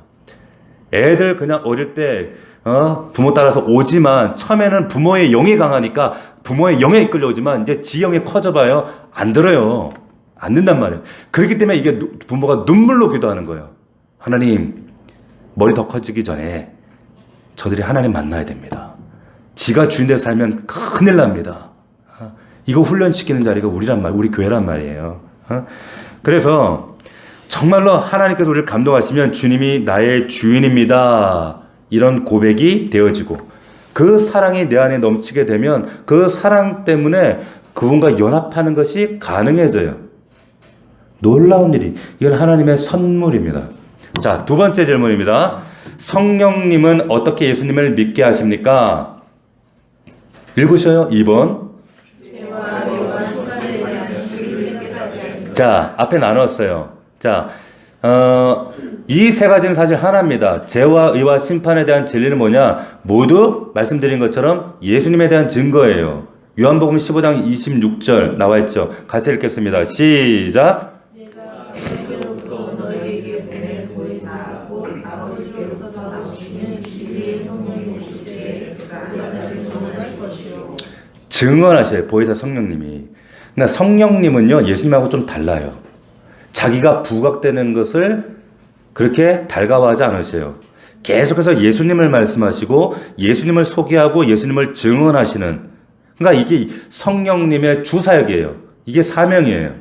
애들 그냥 어릴 때 부모 따라서 오지만 처음에는 부모의 영이 강하니까 부모의 영에 이끌려오지만 이제 지 영이 커져봐요. 안 들어요. 안 된단 말이에요. 그렇기 때문에 이게 부모가 눈물로 기도하는 거예요. 하나님, 머리 더 커지기 전에 저들이 하나님 만나야 됩니다. 지가 주인되어 살면 큰일 납니다. 이거 훈련시키는 자리가 우리 교회란 말이에요. 그래서 정말로 하나님께서 우리를 감동하시면 주님이 나의 주인입니다. 이런 고백이 되어지고 그 사랑이 내 안에 넘치게 되면 그 사랑 때문에 그분과 연합하는 것이 가능해져요. 놀라운 일이. 이건 하나님의 선물입니다. 자, 두 번째 질문입니다. 성령님은 어떻게 예수님을 믿게 하십니까? 읽으셔요. 2번. 자, 앞에 나눴어요. 자, 이 세 가지는 사실 하나입니다. 죄와 의와 심판에 대한 진리는 뭐냐? 모두 말씀드린 것처럼 예수님에 대한 증거예요. 요한복음 15장 26절 나와 있죠. 같이 읽겠습니다. 시작. 증언하셔요. 보혜사 성령님이. 그러니까 성령님은요, 예수님하고 좀 달라요. 자기가 부각되는 것을 그렇게 달가워하지 않으세요. 계속해서 예수님을 말씀하시고 예수님을 소개하고 예수님을 증언하시는, 그러니까 이게 성령님의 주사역이에요. 이게 사명이에요.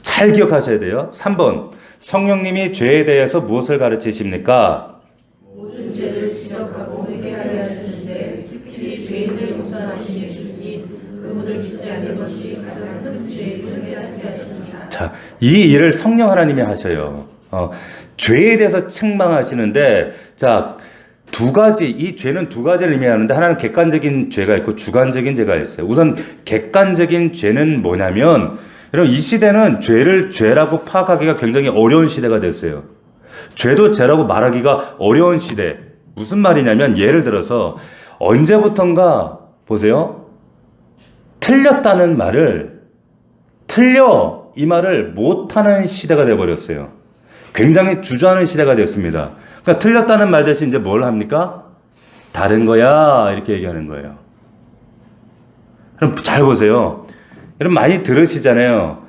잘 기억하셔야 돼요. 3번. 성령님이 죄에 대해서 무엇을 가르치십니까? 모든 죄를 지적하고 회개하려 하시는데 특히 죄인을 용서하신 예수님, 그분을 믿지 않는 것이 가장 큰 죄를 회개하게 하십니다. 자, 이 일을 성령 하나님이 하셔요. 죄에 대해서 책망하시는데, 자, 이 죄는 두 가지를 의미하는데, 하나는 객관적인 죄가 있고 주관적인 죄가 있어요. 우선 객관적인 죄는 뭐냐면, 여러분, 이 시대는 죄를 죄라고 파악하기가 굉장히 어려운 시대가 됐어요. 죄도 죄라고 말하기가 어려운 시대. 무슨 말이냐면, 예를 들어서 언제부턴가 보세요. 틀렸다는 말을, 이 말을 못하는 시대가 되어버렸어요. 굉장히 주저하는 시대가 됐습니다. 그러니까 틀렸다는 말 대신 이제 뭘 합니까? 다른 거야, 이렇게 얘기하는 거예요. 그럼 잘 보세요. 여러분 많이 들으시잖아요.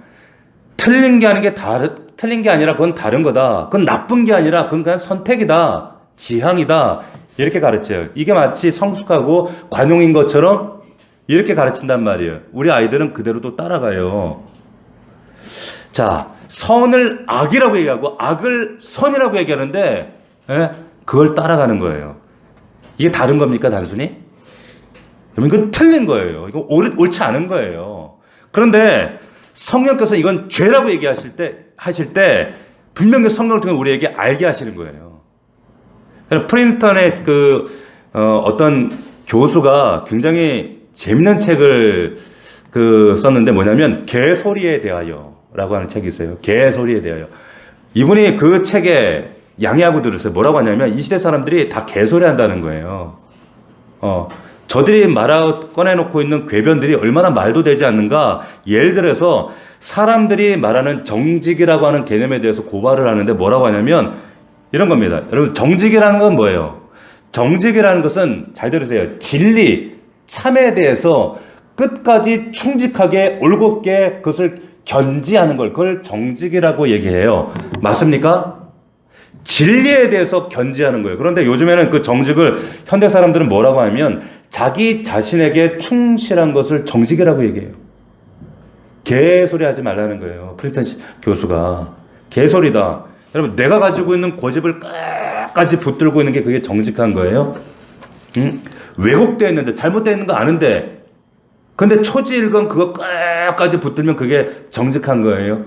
틀린 게 아니라 그건 다른 거다. 그건 나쁜 게 아니라 그건 그냥 선택이다. 지향이다. 이렇게 가르쳐요. 이게 마치 성숙하고 관용인 것처럼 이렇게 가르친단 말이에요. 우리 아이들은 그대로 또 따라가요. 자, 선을 악이라고 얘기하고 악을 선이라고 얘기하는데 예? 그걸 따라가는 거예요. 이게 다른 겁니까, 단순히? 여러분, 이건 틀린 거예요. 이거 옳지 않은 거예요. 그런데 성령께서 이건 죄라고 하실 때 분명히 성령을 통해 우리에게 알게 하시는 거예요. 프린스턴의 어떤 교수가 굉장히 재밌는 책을 썼는데 뭐냐면 개소리에 대하여라고 하는 책이 있어요. 개소리에 대하여. 이분이 그 책에 양해하고 들었어요. 뭐라고 하냐면 이 시대 사람들이 다 개소리 한다는 거예요. 저들이 꺼내놓고 있는 궤변들이 얼마나 말도 되지 않는가. 예를 들어서 사람들이 말하는 정직이라고 하는 개념에 대해서 고발을 하는데 뭐라고 하냐면 이런 겁니다. 여러분, 정직이라는 건 뭐예요? 정직이라는 것은 잘 들으세요. 진리, 참에 대해서 끝까지 충직하게 올곧게 그것을 견지하는 걸, 그걸 정직이라고 얘기해요. 맞습니까? 진리에 대해서 견지하는 거예요. 그런데 요즘에는 그 정직을 현대 사람들은 뭐라고 하면 자기 자신에게 충실한 것을 정직이라고 얘기해요. 개소리 하지 말라는 거예요. 프린턴 교수가. 개소리다. 여러분, 내가 가지고 있는 고집을 끝까지 붙들고 있는 게 그게 정직한 거예요? 응? 왜곡되어 있는데, 잘못되어 있는 거 아는데, 근데 초지일건 그거 끝까지 붙들면 그게 정직한 거예요?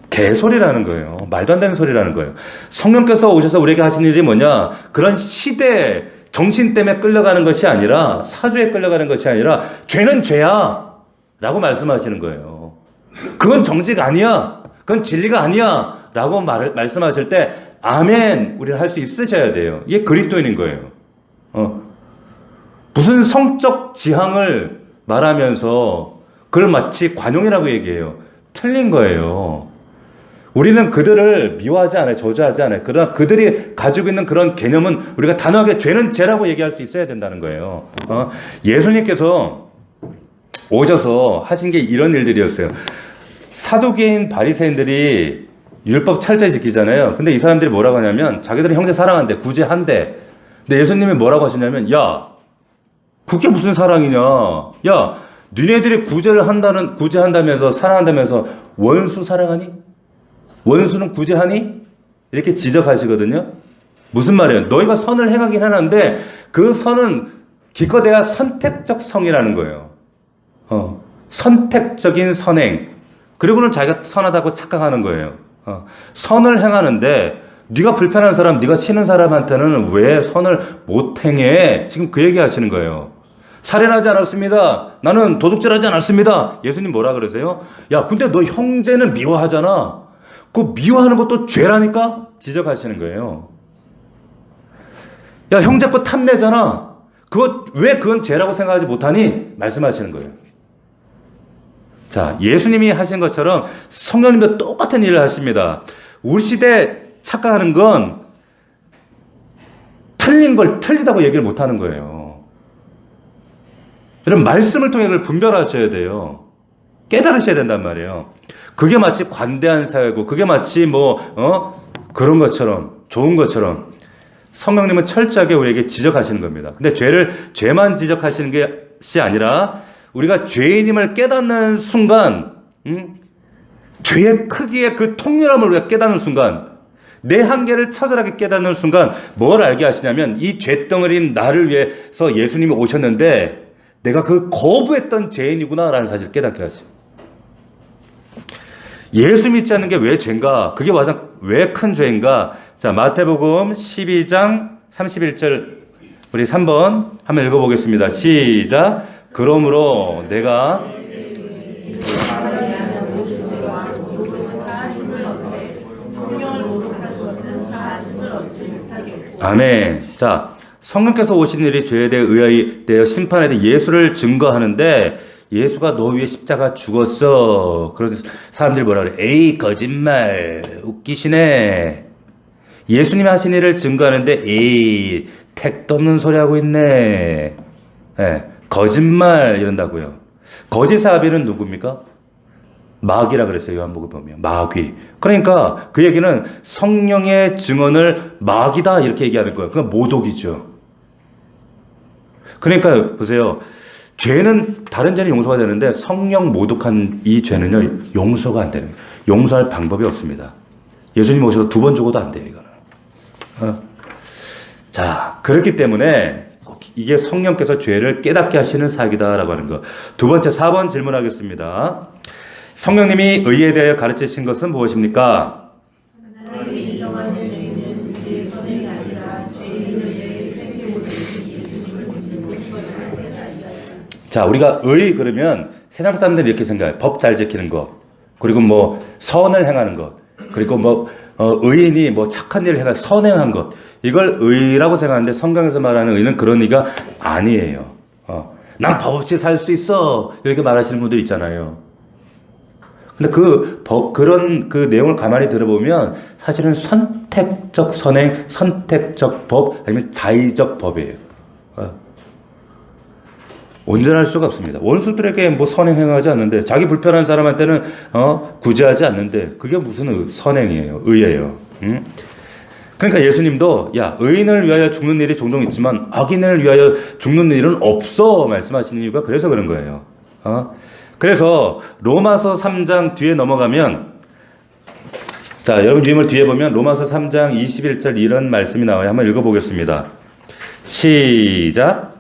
개소리라는 거예요. 말도 안 되는 소리라는 거예요. 성령께서 오셔서 우리에게 하신 일이 뭐냐? 그런 시대 정신 때문에 끌려가는 것이 아니라, 사주에 끌려가는 것이 아니라, 죄는 죄야! 라고 말씀하시는 거예요. 그건 정직 아니야! 그건 진리가 아니야! 라고 말씀하실 때, 아멘! 우리는 할 수 있으셔야 돼요. 이게 그리스도인인 거예요. 무슨 성적 지향을 말하면서 그걸 마치 관용이라고 얘기해요. 틀린 거예요. 우리는 그들을 미워하지 않아요. 저주하지 않아요. 그러나 그들이 가지고 있는 그런 개념은 우리가 단호하게 죄는 죄라고 얘기할 수 있어야 된다는 거예요. 예수님께서 오셔서 하신 게 이런 일들이었어요. 사두개인 바리새인들이 율법 철저히 지키잖아요. 근데 이 사람들이 뭐라고 하냐면 자기들은 형제 사랑한대, 구제한대. 근데 예수님이 뭐라고 하시냐면, 야, 그게 무슨 사랑이냐? 야, 니네들이 구제한다면서 사랑한다면서 원수 사랑하니? 원수는 구제하니? 이렇게 지적하시거든요. 무슨 말이에요? 너희가 선을 행하긴 하는데 그 선은 기껏해야 선택적 성이라는 거예요. 선택적인 선행. 그리고는 자기가 선하다고 착각하는 거예요. 선을 행하는데 네가 불편한 사람, 네가 싫은 사람한테는 왜 선을 못 행해? 지금 그 얘기 하시는 거예요. 살인하지 않았습니다. 나는 도둑질하지 않았습니다. 예수님 뭐라 그러세요? 야, 근데 너 형제는 미워하잖아. 그 미워하는 것도 죄라니까? 지적하시는 거예요. 야, 형제 거 탐내잖아. 그건 죄라고 생각하지 못하니? 말씀하시는 거예요. 자, 예수님이 하신 것처럼 성령님도 똑같은 일을 하십니다. 우리 시대 착각하는 건 틀린 걸 틀리다고 얘기를 못 하는 거예요. 여러분, 말씀을 통해 그걸 분별하셔야 돼요. 깨달으셔야 된단 말이에요. 그게 마치 관대한 사회고, 그게 마치 그런 것처럼, 좋은 것처럼 성령님은 철저하게 우리에게 지적하시는 겁니다. 근데 죄만 지적하시는 것이 아니라 우리가 죄인임을 깨닫는 순간, 죄의 크기의 그 통렬함을 우리가 깨닫는 순간, 내 한계를 처절하게 깨닫는 순간 뭘 알게 하시냐면 이 죄덩어리인 나를 위해서 예수님이 오셨는데 내가 그 거부했던 죄인이구나 라는 사실을 깨닫게 하시고, 예수 믿지 않는 게 왜 죄인가? 그게 왜 큰 죄인가? 자, 마태복음 12장 31절 우리 3번 한번 읽어보겠습니다. 시작. 그러므로 내가 아멘. 자, 성령께서 오신 일이 죄에 대해 의에 대해 심판에 대해 예수를 증거하는데 예수가 너 위에 십자가 죽었어. 그런데 사람들이 뭐라 그래? 에이, 거짓말. 웃기시네. 예수님이 하신 일을 증거하는데 에이, 택도 없는 소리 하고 있네. 네, 거짓말 이런다고요. 거짓 사비는 누굽니까? 마귀라 그랬어요. 요한복음 보면 마귀. 그러니까 그 얘기는 성령의 증언을 마귀다 이렇게 얘기하는 거예요. 그건 모독이죠. 그러니까 보세요. 죄는 다른 죄는 용서가 되는데 성령 모독한 이 죄는요 용서가 안 되는 거예요. 용서할 방법이 없습니다. 예수님 오셔서 2번 죽어도 안 돼요 이거는. 자 그렇기 때문에 이게 성령께서 죄를 깨닫게 하시는 사역이다라고 하는 거. 두 번째 4번 질문하겠습니다. 성령님이 의에 대하여 가르치신 것은 무엇입니까? 하나님이 인정하는 죄인은 우리의 선행이 아니라 죄인을 위해 생지 못하신 예수님을 믿는 것이다. 자 우리가 의 그러면 세상 사람들이 이렇게 생각해요. 법 잘 지키는 것, 그리고 뭐 선을 행하는 것, 그리고 뭐 의인이 뭐 착한 일을 해가 선행한 것, 이걸 의라고 생각하는데 성경에서 말하는 의는 그런 의가 아니에요. 난 법 없이 살 수 있어 이렇게 말하시는 분들 있잖아요. 근데 그런 그 내용을 가만히 들어보면 사실은 선택적 선행, 선택적 법, 아니면 자의적 법이에요. 온전할 수가 없습니다. 원수들에게 뭐 선행 행하지 않는데, 자기 불편한 사람한테는 구제하지 않는데, 그게 무슨 선행이에요, 의예요. 그러니까 예수님도 야 의인을 위하여 죽는 일이 종종 있지만 악인을 위하여 죽는 일은 없어 말씀하시는 이유가 그래서 그런 거예요. 그래서 로마서 3장 뒤에 넘어가면, 자 여러분 유임을 뒤에 보면 로마서 3장 21절 이런 말씀이 나와요. 한번 읽어보겠습니다. 시작.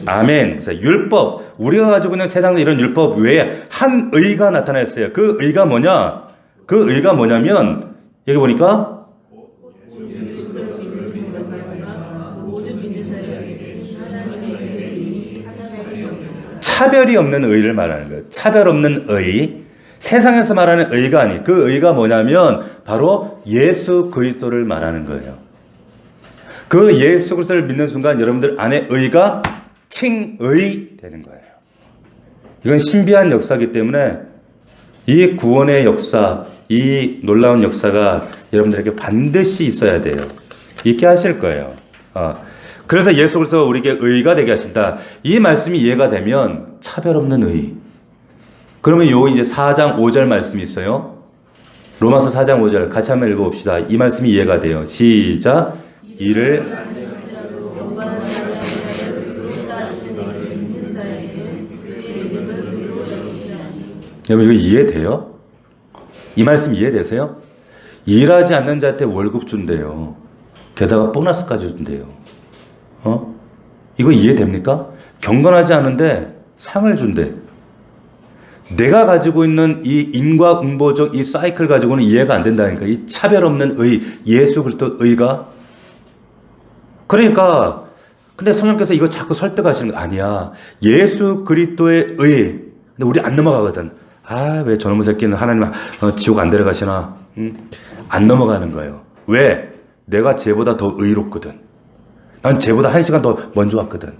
아멘. 그래서 율법, 우리가 가지고 있는 세상에 이런 율법 외에 한 의가 나타났어요. 그 의가 뭐냐? 그 의가 뭐냐면 여기 보니까 차별이 없는 의를 말하는 거예요. 차별 없는 의. 세상에서 말하는 의가 아니. 그 의가 뭐냐면 바로 예수 그리스도를 말하는 거예요. 그 예수 그리스도를 믿는 순간 여러분들 안에 의가 칭의 되는 거예요. 이건 신비한 역사이기 때문에 이 구원의 역사, 이 놀라운 역사가 여러분들에게 반드시 있어야 돼요. 있게 하실 거예요. 그래서 예수 그리스도가 우리에게 의가 되게 하신다. 이 말씀이 이해가 되면 차별 없는 의. 그러면 요 이제 4장 5절 말씀이 있어요. 로마서 4장 5절 같이 한번 읽어봅시다. 이 말씀이 이해가 돼요. 시작. 이를 여러분 이거 이해돼요? 이 말씀 이해되세요? 일하지 않는 자한테 월급 준대요. 게다가 보너스까지 준대요. 이거 이해됩니까? 경건하지 않은데 상을 준대. 내가 가지고 있는 이 인과응보적 이 사이클 가지고는 이해가 안 된다니까. 이 차별 없는 의, 예수 그리스도 의가. 그러니까 근데 성령께서 이거 자꾸 설득하시는 거 아니야. 예수 그리스도의 의. 근데 우리 안 넘어가거든. 왜 저놈의 새끼는 하나님 지옥 안 데려가시나? 안 넘어가는 거예요. 왜? 내가 쟤보다 더 의롭거든. 난 쟤보다 1시간 더 먼저 왔거든.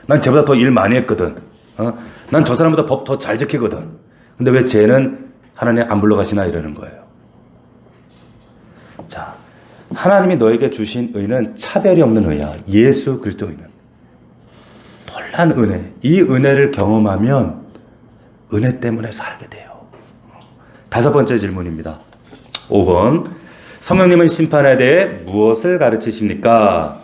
난 쟤보다 더 일 많이 했거든. 난 저 사람보다 법 더 잘 지키거든. 근데 왜 쟤는 하나님 안 불러가시나 이러는 거예요. 자, 하나님이 너에게 주신 의는 차별이 없는 의야. 예수 그리스도 의는. 놀란 은혜. 이 은혜를 경험하면 은혜 때문에 살게 돼요. 5번째 질문입니다. 5번. 성령님은 심판에 대해 무엇을 가르치십니까?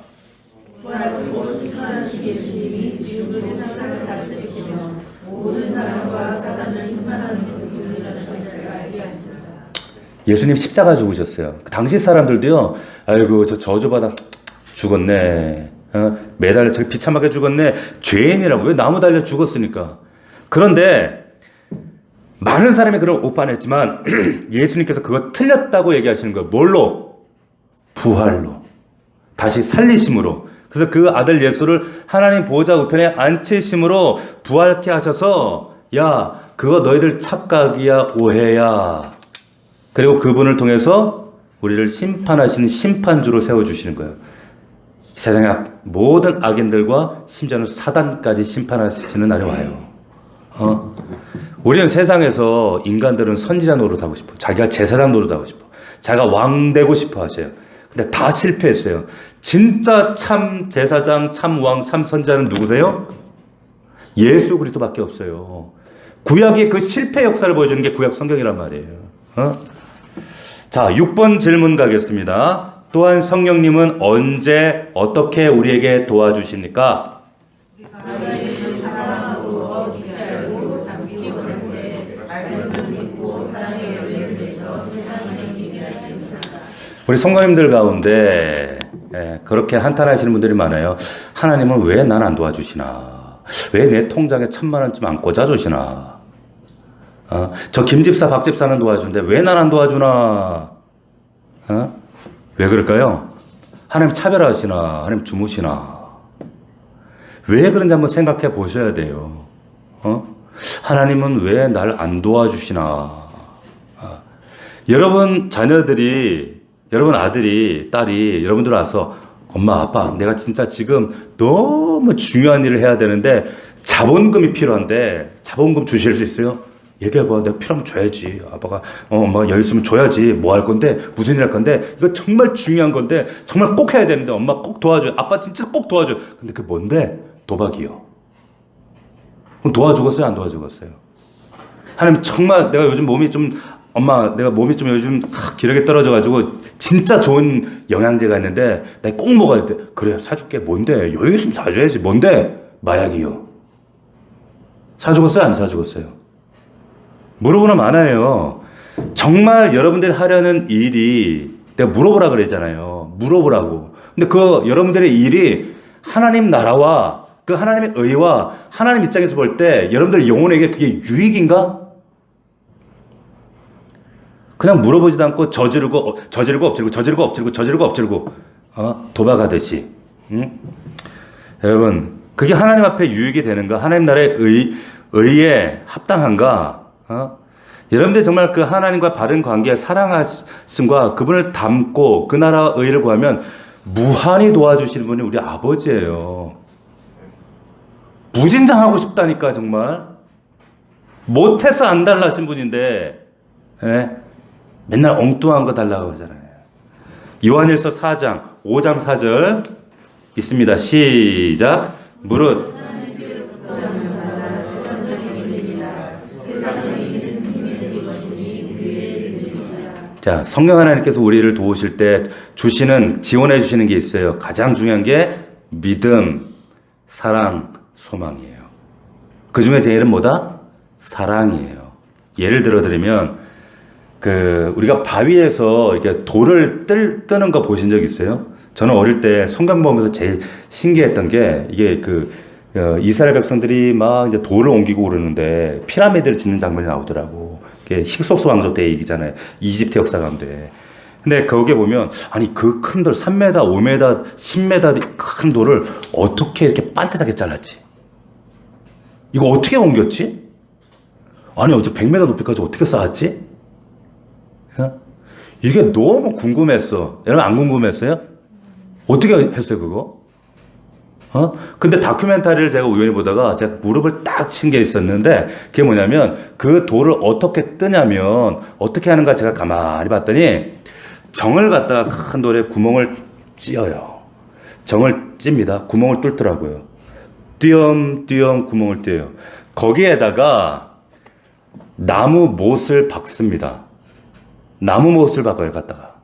부활하시고 심판하신 예수님이 지금도 세상을 다스리시며 모든 사람과 사단을 심판하는 분이라는 것을 알게 하십니다. 예수님 십자가 죽으셨어요. 당시 사람들도요. 아이고 저 저주받아 죽었네. 매달 저기 비참하게 죽었네. 죄인이라고. 왜 나무 달려 죽었으니까. 그런데 많은 사람이 그런 오판했지만 예수님께서 그거 틀렸다고 얘기하시는 거예요. 뭘로? 부활로. 다시 살리심으로. 그래서 그 아들 예수를 하나님 보호자 우편에 앉히심으로 부활케 하셔서 야 그거 너희들 착각이야 오해야. 그리고 그분을 통해서 우리를 심판하시는 심판주로 세워주시는 거예요. 세상의 모든 악인들과 심지어는 사단까지 심판하시는 날이 와요. 우리는 세상에서 인간들은 선지자 노릇하고 싶어. 자기가 제사장 노릇하고 싶어. 자기가 왕 되고 싶어 하세요. 근데 다 실패했어요. 진짜 참 제사장, 참 왕, 참 선지자는 누구세요? 예수 그리스도밖에 없어요. 구약의 그 실패 역사를 보여주는 게 구약 성경이란 말이에요. 자, 6번 질문 가겠습니다. 또한 성령님은 언제 어떻게 우리에게 도와주십니까? 사랑하고 기대하고 담기 원하는데 말씀을 믿고 사랑의 열매를 맺어 세상을 이기게 하십니다. 우리 성도님들 가운데 그렇게 한탄하시는 분들이 많아요. 하나님은 왜 난 안 도와주시나? 왜 내 통장에 1,000,000원쯤 안 꽂아주시나? 저 김집사 박집사는 도와주는데 왜 난 안 도와주나? 왜 그럴까요? 하나님 차별하시나? 하나님 주무시나? 왜 그런지 한번 생각해 보셔야 돼요. 하나님은 왜 날 안 도와주시나? 여러분 자녀들이, 여러분 아들이, 딸이 여러분들 와서 엄마, 아빠, 내가 진짜 지금 너무 중요한 일을 해야 되는데 자본금이 필요한데 자본금 주실 수 있어요? 얘기해봐. 내가 필요하면 줘야지. 아빠가 엄마가 여유 있으면 줘야지. 뭐 할 건데? 무슨 일 할 건데? 이거 정말 중요한 건데 정말 꼭 해야 되는데 엄마 꼭 도와줘요. 아빠 진짜 꼭 도와줘요. 근데 그게 뭔데? 도박이요. 그럼 도와주겠어요? 안 도와주겠어요? 하나님 정말 내가 요즘 몸이 좀 엄마 내가 몸이 좀 요즘 기력이 떨어져가지고 진짜 좋은 영양제가 있는데 내가 꼭 먹어야 돼. 그래 사줄게. 뭔데? 여유 있으면 사줘야지. 뭔데? 마약이요. 사주겠어요? 안 사주겠어요? 물어보는 많아요. 정말 여러분들이 하려는 일이 내가 물어보라 그랬잖아요. 물어보라고. 근데 그 여러분들의 일이 하나님 나라와 그 하나님의 의와 하나님 입장에서 볼 때 여러분들 영혼에게 그게 유익인가? 그냥 물어보지도 않고 저지르고 엎지르고 도박하듯이. 여러분 그게 하나님 앞에 유익이 되는가? 하나님 나라의 의에 합당한가? 여러분들 정말 그 하나님과 바른 관계에 사랑하심과 그분을 닮고 그 나라와 의를 구하면 무한히 도와주시는 분이 우리 아버지예요. 무진장하고 싶다니까 정말. 못해서 안 달라신 분인데 맨날 엉뚱한 거 달라고 하잖아요. 요한일서 4장 5장 4절 있습니다. 시작. 무릇 자, 성령 하나님께서 우리를 도우실 때 주시는, 지원해 주시는 게 있어요. 가장 중요한 게 믿음, 사랑, 소망이에요. 그 중에 제일은 뭐다? 사랑이에요. 예를 들어 드리면, 우리가 바위에서 이렇게 돌을 뜨는 거 보신 적 있어요? 저는 어릴 때 성경 보면서 제일 신기했던 게, 이게 이스라엘 백성들이 막 이제 돌을 옮기고 그러는데 피라미드를 짓는 장면이 나오더라고. 힉소스 왕조 때 얘기잖아요. 이집트 역사 가운데. 근데 거기에 보면 아니 그 큰 돌 3m, 5m, 10m 큰 돌을 어떻게 이렇게 반듯하게 잘랐지? 이거 어떻게 옮겼지? 아니 어제 100m 높이까지 어떻게 쌓았지? 이게 너무 궁금했어. 여러분 안 궁금했어요? 어떻게 했어요 그거? 근데 다큐멘터리를 제가 우연히 보다가 제가 무릎을 딱 친 게 있었는데 그게 뭐냐면 그 돌을 어떻게 뜨냐면 어떻게 하는가 제가 가만히 봤더니 정을 갖다가 큰 돌에 구멍을 찧어요. 정을 찝니다. 구멍을 뚫더라고요. 띄엄띄엄 구멍을 띄어요. 거기에다가 나무 못을 박습니다. 나무 못을 박아요 갖다가.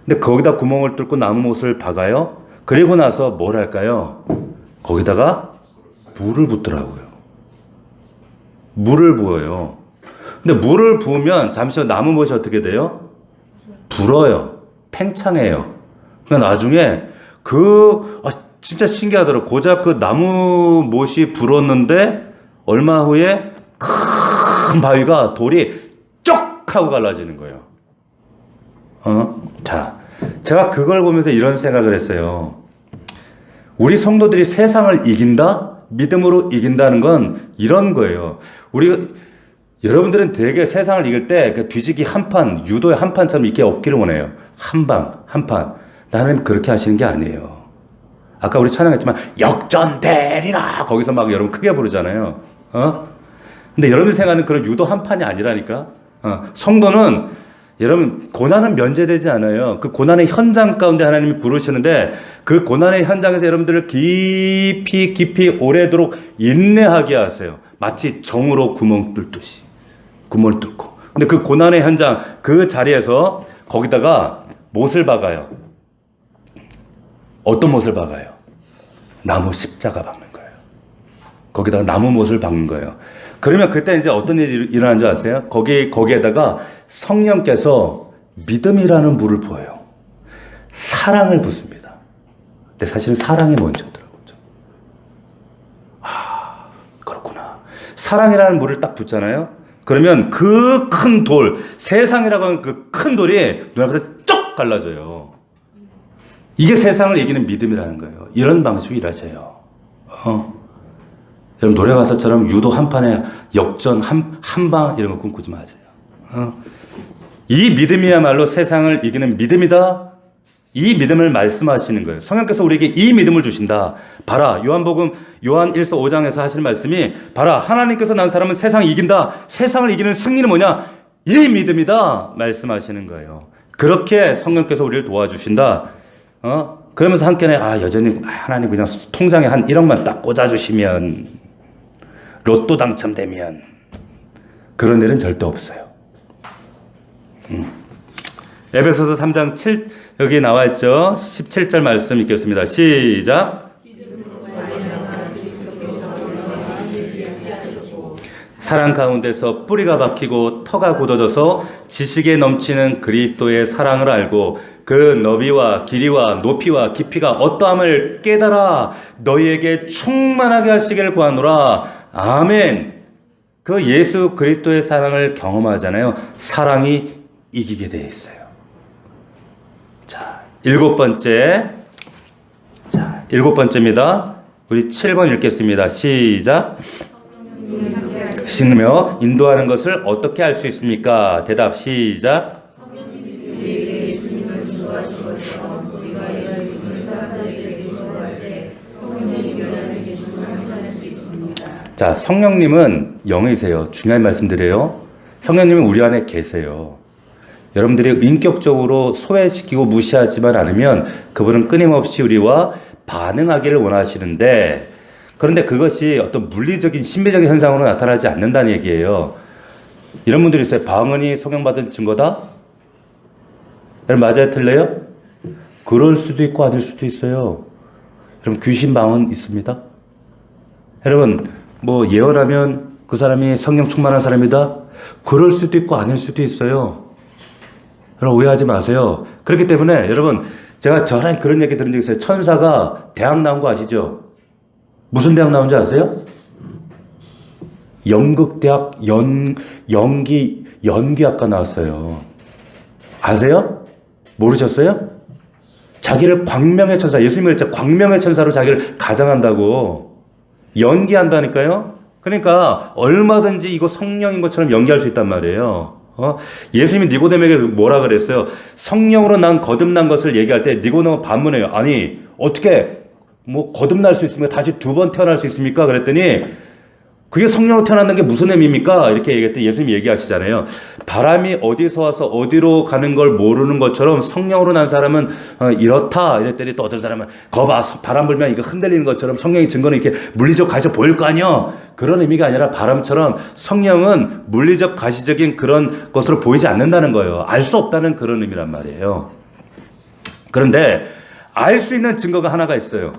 근데 거기다 구멍을 뚫고 나무 못을 박아요. 그리고 나서 뭘 할까요? 거기다가 물을 붓더라고요. 물을 부어요. 근데 물을 부으면 잠시 후 나무 못이 어떻게 돼요? 불어요. 팽창해요. 그러니까 나중에 진짜 신기하더라고요. 고작 그 나무 못이 불었는데 얼마 후에 큰 바위가 돌이 쩍 하고 갈라지는 거예요. 자. 제가 그걸 보면서 이런 생각을 했어요. 우리 성도들이 세상을 믿음으로 이긴다는 건 이런 거예요. 여러분들은 되게 세상을 이길 때 뒤지기 한판, 유도의 한판처럼 이렇게 없기를 원해요. 한판. 하나님 그렇게 하시는 게 아니에요. 아까 우리 찬양했지만 역전되리라 거기서 막 여러분 크게 부르잖아요. 근데 여러분들 생각하는 그런 유도 한판이 아니라니까. 성도는 여러분 고난은 면제되지 않아요. 그 고난의 현장 가운데 하나님이 부르시는데 그 고난의 현장에서 여러분들을 깊이 오래도록 인내하게 하세요. 마치 정으로 구멍 뚫듯이 구멍을 뚫고. 근데 그 고난의 현장 그 자리에서 거기다가 못을 박아요. 어떤 못을 박아요? 나무 십자가 박는 거예요. 거기다가 나무 못을 박는 거예요. 그러면 그때 이제 어떤 일이 일어나는 줄 아세요? 거기에다가 성령께서 믿음이라는 불을 부어요. 사랑을 붓습니다. 근데 사실은 사랑이 먼저더라고요. 아, 그렇구나. 사랑이라는 물을 딱 붓잖아요. 그러면 그 큰 돌, 세상이라고 하는 그 큰 돌이 눈앞에서 쩍 갈라져요. 이게 세상을 이기는 믿음이라는 거예요. 이런 방식으로 일하세요. 여러분 노래 가사처럼 유도 한 판에 역전 한 방 이런 거 꿈꾸지 마세요. 이 믿음이야말로 세상을 이기는 믿음이다. 이 믿음을 말씀하시는 거예요. 성령께서 우리에게 이 믿음을 주신다. 봐라, 요한 1서 5장에서 하시는 말씀이 봐라, 하나님께서 난 사람은 세상을 이긴다. 세상을 이기는 승리는 뭐냐? 이 믿음이다 말씀하시는 거예요. 그렇게 성령께서 우리를 도와주신다. 그러면서 한켠에 여전히 하나님 그냥 통장에 한 1억만 딱 꽂아주시면, 로또 당첨되면, 그런 일은 절대 없어요. 에베소서 3장 7 여기 나와 있죠. 17절 말씀 읽겠습니다. 시작. 사랑 가운데서 뿌리가 박히고 터가 굳어져서 지식에 넘치는 그리스도의 사랑을 알고 그 너비와 길이와 높이와 깊이가 어떠함을 깨달아 너희에게 충만하게 하시기를 구하노라. 아멘. 그 예수 그리스도의 사랑을 경험하잖아요. 사랑이 이기게 되어 있어요. 자, 일곱 번째입니다. 우리 7번 읽겠습니다. 시작. 신으며 인도하는 것을 어떻게 할 수 있습니까? 대답 시작. 자, 성령님은 영이세요. 중요한 말씀드려요. 성령님은 우리 안에 계세요. 여러분들이 인격적으로 소외시키고 무시하지만 않으면 그분은 끊임없이 우리와 반응하기를 원하시는데, 그런데 그것이 어떤 물리적인 신비적인 현상으로 나타나지 않는다는 얘기예요. 이런 분들이 있어요. 방언이 성령받은 증거다? 여러분 맞아요? 틀려요? 그럴 수도 있고 아닐 수도 있어요. 여러분 귀신 방언 있습니다? 여러분 뭐 예언하면 그 사람이 성령 충만한 사람이다? 그럴 수도 있고 아닐 수도 있어요. 여러분 오해하지 마세요. 그렇기 때문에 여러분 제가 전에 그런 얘기 들은 적 있어요. 천사가 대학 나온 거 아시죠? 무슨 대학 나온지 아세요? 연극대학 연기학과 나왔어요. 아세요? 모르셨어요? 자기를 광명의 천사, 예수님이 그랬죠. 광명의 천사로 자기를 가장한다고. 연기한다니까요. 그러니까 얼마든지 이거 성령인 것처럼 연기할 수 있단 말이에요. 예수님이 니고데모에게 뭐라 그랬어요? 성령으로 난 거듭난 것을 얘기할 때 니고데모 반문해요. 아니 어떻게 뭐 거듭날 수 있습니까? 다시 두 번 태어날 수 있습니까? 그랬더니 그게 성령으로 태어난다는 게 무슨 의미입니까? 이렇게 얘기했더니 예수님이 얘기하시잖아요. 바람이 어디서 와서 어디로 가는 걸 모르는 것처럼 성령으로 난 사람은 이렇다 이랬더니 또 어떤 사람은 거봐 바람 불면 이거 흔들리는 것처럼 성령의 증거는 이렇게 물리적 가시 보일 거 아니야. 그런 의미가 아니라 바람처럼 성령은 물리적 가시적인 그런 것으로 보이지 않는다는 거예요. 알 수 없다는 그런 의미란 말이에요. 그런데 알 수 있는 증거가 하나가 있어요.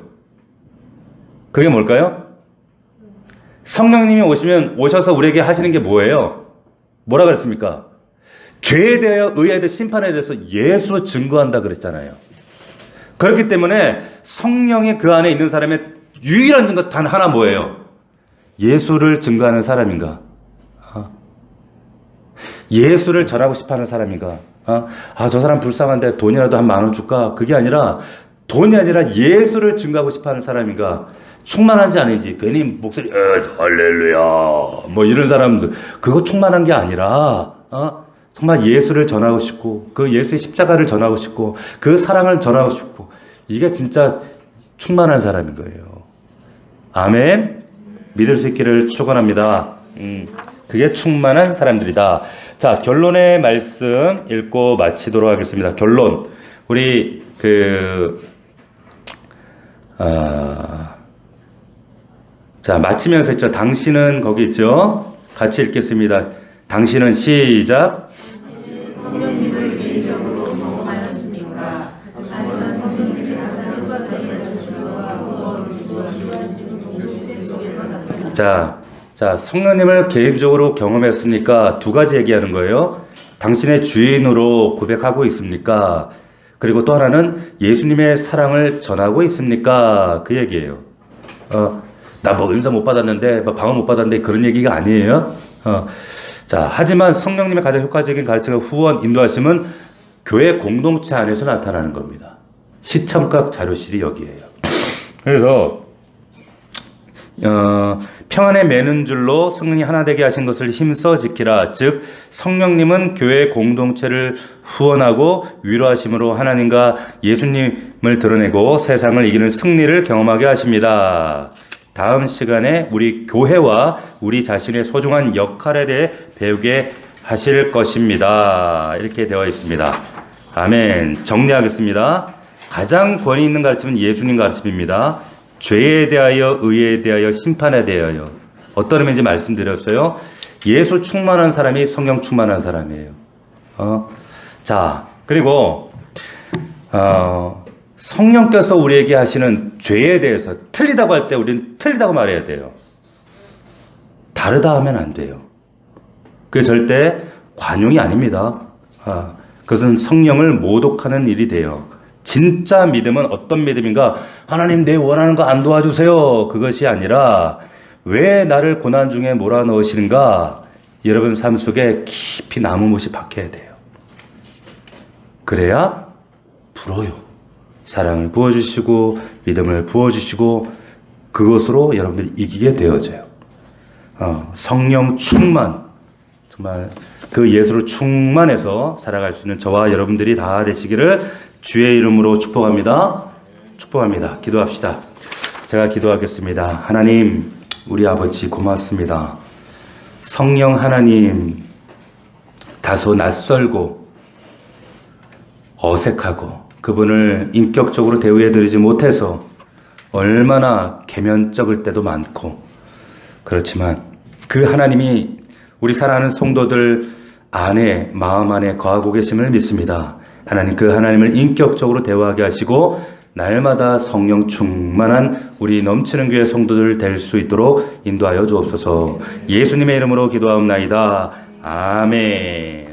그게 뭘까요? 성령님이 오셔서 우리에게 하시는 게 뭐예요? 뭐라 그랬습니까? 죄에 대하여 의에 대해 심판에 대해서 예수로 증거한다 그랬잖아요. 그렇기 때문에 성령이 그 안에 있는 사람의 유일한 증거 단 하나 뭐예요? 예수를 증거하는 사람인가? 예수를 전하고 싶어하는 사람인가? 저 사람 불쌍한데 돈이라도 한 10,000원 줄까? 그게 아니라 돈이 아니라 예수를 증거하고 싶어하는 사람인가? 충만한지 아닌지 괜히 목소리 할렐루야 뭐 이런 사람들 그거 충만한 게 아니라 정말 예수를 전하고 싶고 그 예수의 십자가를 전하고 싶고 그 사랑을 전하고 싶고 이게 진짜 충만한 사람인 거예요. 아멘. 믿을 수 있기를 축원합니다. 그게 충만한 사람들이다. 자, 결론의 말씀 읽고 마치도록 하겠습니다. 결론. 우리 자, 마치면서 있죠. 당신은 거기 있죠. 같이 읽겠습니다. 당신은 시작. 성령님을 개인적으로 경험하였습니까? 자, 성령님을 개인적으로 경험했습니까? 두 가지 얘기하는 거예요. 당신의 주인으로 고백하고 있습니까? 그리고 또 하나는 예수님의 사랑을 전하고 있습니까? 그 얘기예요. 나 뭐 은사 못 받았는데, 뭐 방언 못 받았는데 그런 얘기가 아니에요. 자, 하지만 성령님의 가장 효과적인 가르침과 후원, 인도하심은 교회 공동체 안에서 나타나는 겁니다. 시청각 자료실이 여기에요. 그래서 평안에 매는 줄로 성령이 하나 되게 하신 것을 힘써 지키라. 즉 성령님은 교회 공동체를 후원하고 위로하심으로 하나님과 예수님을 드러내고 세상을 이기는 승리를 경험하게 하십니다. 다음 시간에 우리 교회와 우리 자신의 소중한 역할에 대해 배우게 하실 것입니다. 이렇게 되어 있습니다. 아멘. 정리하겠습니다. 가장 권위 있는 가르침은 예수님 가르침입니다. 죄에 대하여, 의에 대하여, 심판에 대하여. 어떤 의미인지 말씀드렸어요. 예수 충만한 사람이 성령 충만한 사람이에요. 자, 그리고 성령께서 우리에게 하시는 죄에 대해서 틀리다고 할 때 우리는 틀리다고 말해야 돼요. 다르다 하면 안 돼요. 그게 절대 관용이 아닙니다. 그것은 성령을 모독하는 일이 돼요. 진짜 믿음은 어떤 믿음인가? 하나님 내 원하는 거 안 도와주세요. 그것이 아니라 왜 나를 고난 중에 몰아넣으시는가? 여러분 삶 속에 깊이 나무못이 박혀야 돼요. 그래야 불어요. 사랑을 부어주시고 믿음을 부어주시고 그것으로 여러분들이 이기게 되어져요. 성령 충만, 정말 그 예수로 충만해서 살아갈 수 있는 저와 여러분들이 다 되시기를 주의 이름으로 축복합니다. 축복합니다. 기도합시다. 제가 기도하겠습니다. 하나님, 우리 아버지 고맙습니다. 성령 하나님, 다소 낯설고 어색하고 그분을 인격적으로 대우해드리지 못해서 얼마나 계면쩍을 때도 많고, 그렇지만 그 하나님이 우리 사랑하는 성도들 안에, 마음 안에 거하고 계심을 믿습니다. 하나님, 그 하나님을 인격적으로 대우하게 하시고 날마다 성령 충만한 우리 넘치는 교회 성도들 될 수 있도록 인도하여 주옵소서. 예수님의 이름으로 기도하옵나이다. 아멘.